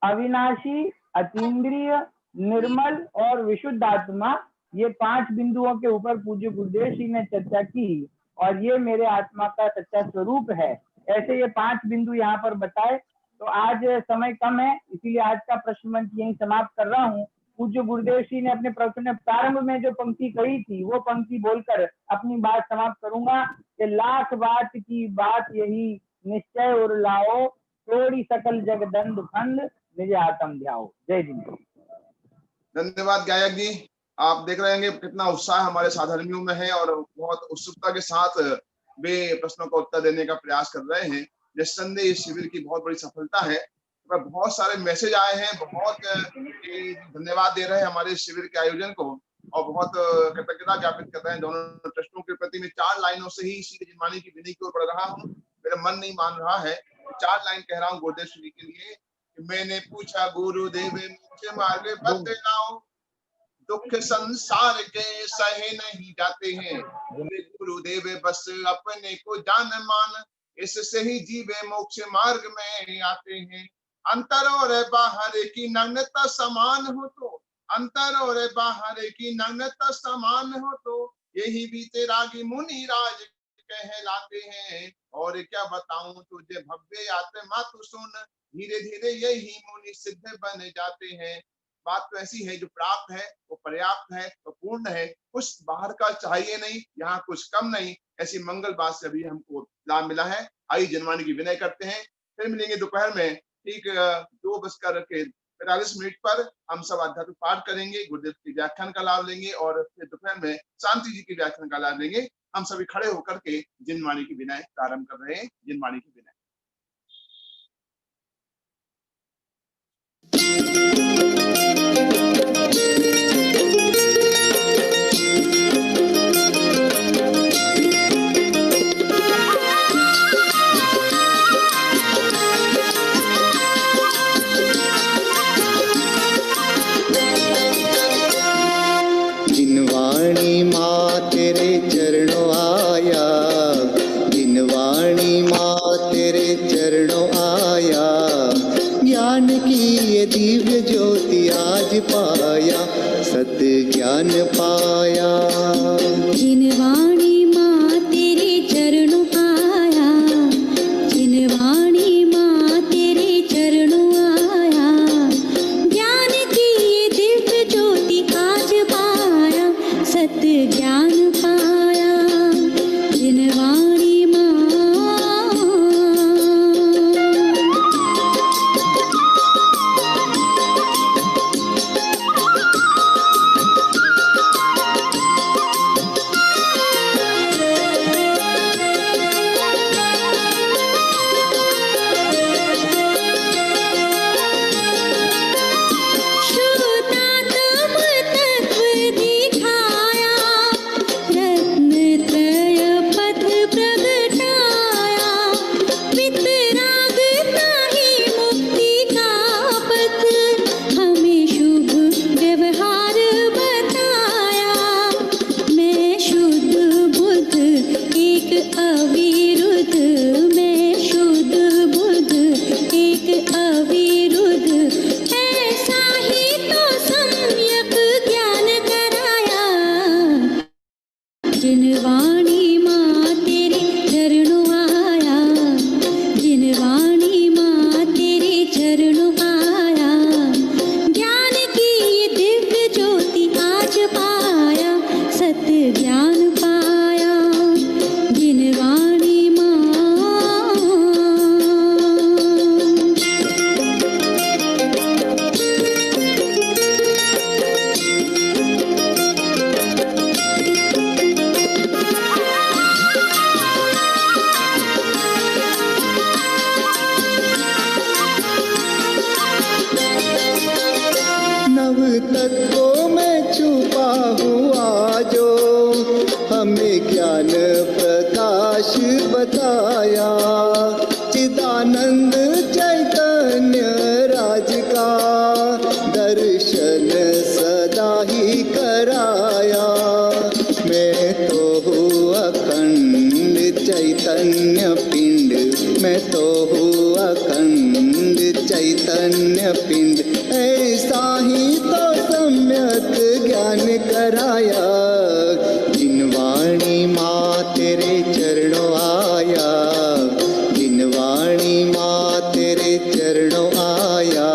अविनाशी, अतीन्द्रिय, निर्मल और विशुद्ध आत्मा, ये 5 बिंदुओं के ऊपर पूज्य गुरुदेव श्री ने चर्चा की और ये मेरे आत्मा का सच्चा स्वरूप है। ऐसे ये 5 बिंदु यहाँ पर बताए। तो आज समय कम है, इसीलिए आज का प्रश्न मंच यही समाप्त कर रहा हूँ। पूज्य गुरुदेव श्री ने अपने प्रवचन में प्रारंभ में जो पंक्ति कही थी वो पंक्ति बोलकर अपनी बात समाप्त करूंगा कि लाख बात की बात यही, निश्चय उर लाओ, तोड़ी सकल जग दंड खंड, निज आत्म ध्याओ। जय जी। धन्यवाद गायक जी। आप देख रहे हैं कितना उत्साह हमारे साधर्मियों में है और बहुत उत्सुकता के साथ वे प्रश्नों का उत्तर देने का प्रयास कर रहे हैं। निस्संदेह इस शिविर की बहुत बड़ी सफलता है। बहुत सारे मैसेज आए हैं, बहुत धन्यवाद दे रहे हैं हमारे शिविर के आयोजन को और बहुत कृतज्ञता ज्ञापित कर रहे हैं दोनों ट्रस्टों के प्रति। मैं 4 लाइनों से ही श्री जिनवाणी की विनय की ओर बढ़ रहा हूँ। मेरा मन नहीं मान रहा है, 4 लाइन कह रहा हूँ गुरुदेव श्री के लिए। मैंने पूछा गुरुदेव मुझे मार्ग बतलाओ, दुख संसार के सहे नहीं जाते हैं, गुरुदेव बस अपने को जान मान, इससे ही जीवे मोक्ष मार्ग में आते हैं। अंतर और बाहर की नग्नता समान हो तो, अंतर और बाहर की नग्नता समान हो तो, यही बीते रागी मुनि राज कहलाते हैं। और क्या बताऊं तुझे भव्य आत्मा तू सुन, धीरे धीरे यही मुनि सिद्ध बन जाते हैं। बात तो ऐसी है, जो प्राप्त है वो पर्याप्त है, वो पूर्ण है, कुछ बाहर का चाहिए नहीं, यहाँ कुछ कम नहीं। ऐसी मंगल बात से अभी हमको लाभ मिला है। आइए जिनवाणी की विनय करते हैं, फिर मिलेंगे दोपहर में ठीक 2:45 पर। हम सब आध्यात्मिक पाठ करेंगे, गुरुदेव के व्याख्यान का लाभ लेंगे और फिर दोपहर में शांति जी के व्याख्यान का लाभ लेंगे। हम सभी खड़े होकर के जिनवाणी की विनय प्रारंभ कर रहे हैं। जिनवाणी की विनय। जिनवाणी माँ तेरे चरणों आया, जिनवाणी माँ तेरे चरणों आया, ज्ञान की ये दिव्य ज्योति आज पाया, सत्य ज्ञान पाया, जिनवाणी माँ तेरे चरणों आया, जिनवाणी माँ तेरे चरणों आया, ज्ञान की ये दिव्य ज्योति आज पाया, सत्य ज्ञान पाया, जिनवाणी माँ। नव तत्वों में छुपा हुआ जो हमें ज्ञान प्रकाश बताया, चिदानंद चैतन्य राज का दर्शन सदा ही कराया। मैं तो हूँ अखंड चैतन्य पिंड, मैं तो हूँ अखंड चैतन्य पिंड, ऐसा ही तो सम्यक ज्ञान कराया। जिनवाणी माँ तेरे चरणों आया, जिनवाणी माँ तेरे चरणों आया,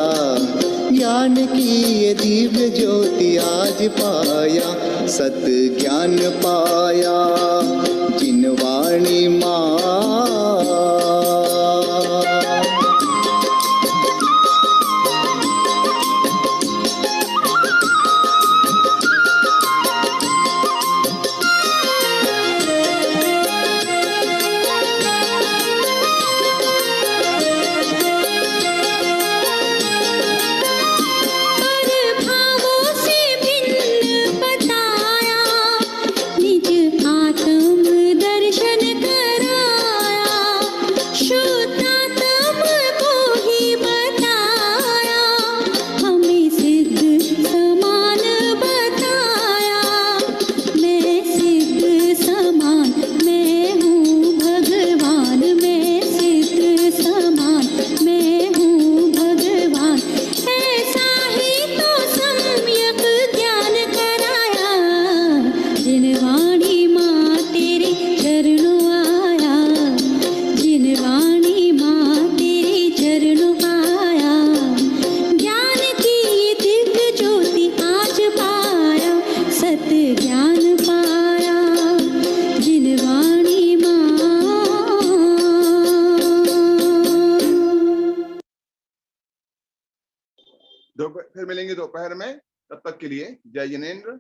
ज्ञान की ये दिव्य ज्योति आज पाया, सत्य ज्ञान पाया, जिनवाणी माँ। फिर मिलेंगे दोपहर में, तब तक के लिए जय जिनेंद्र।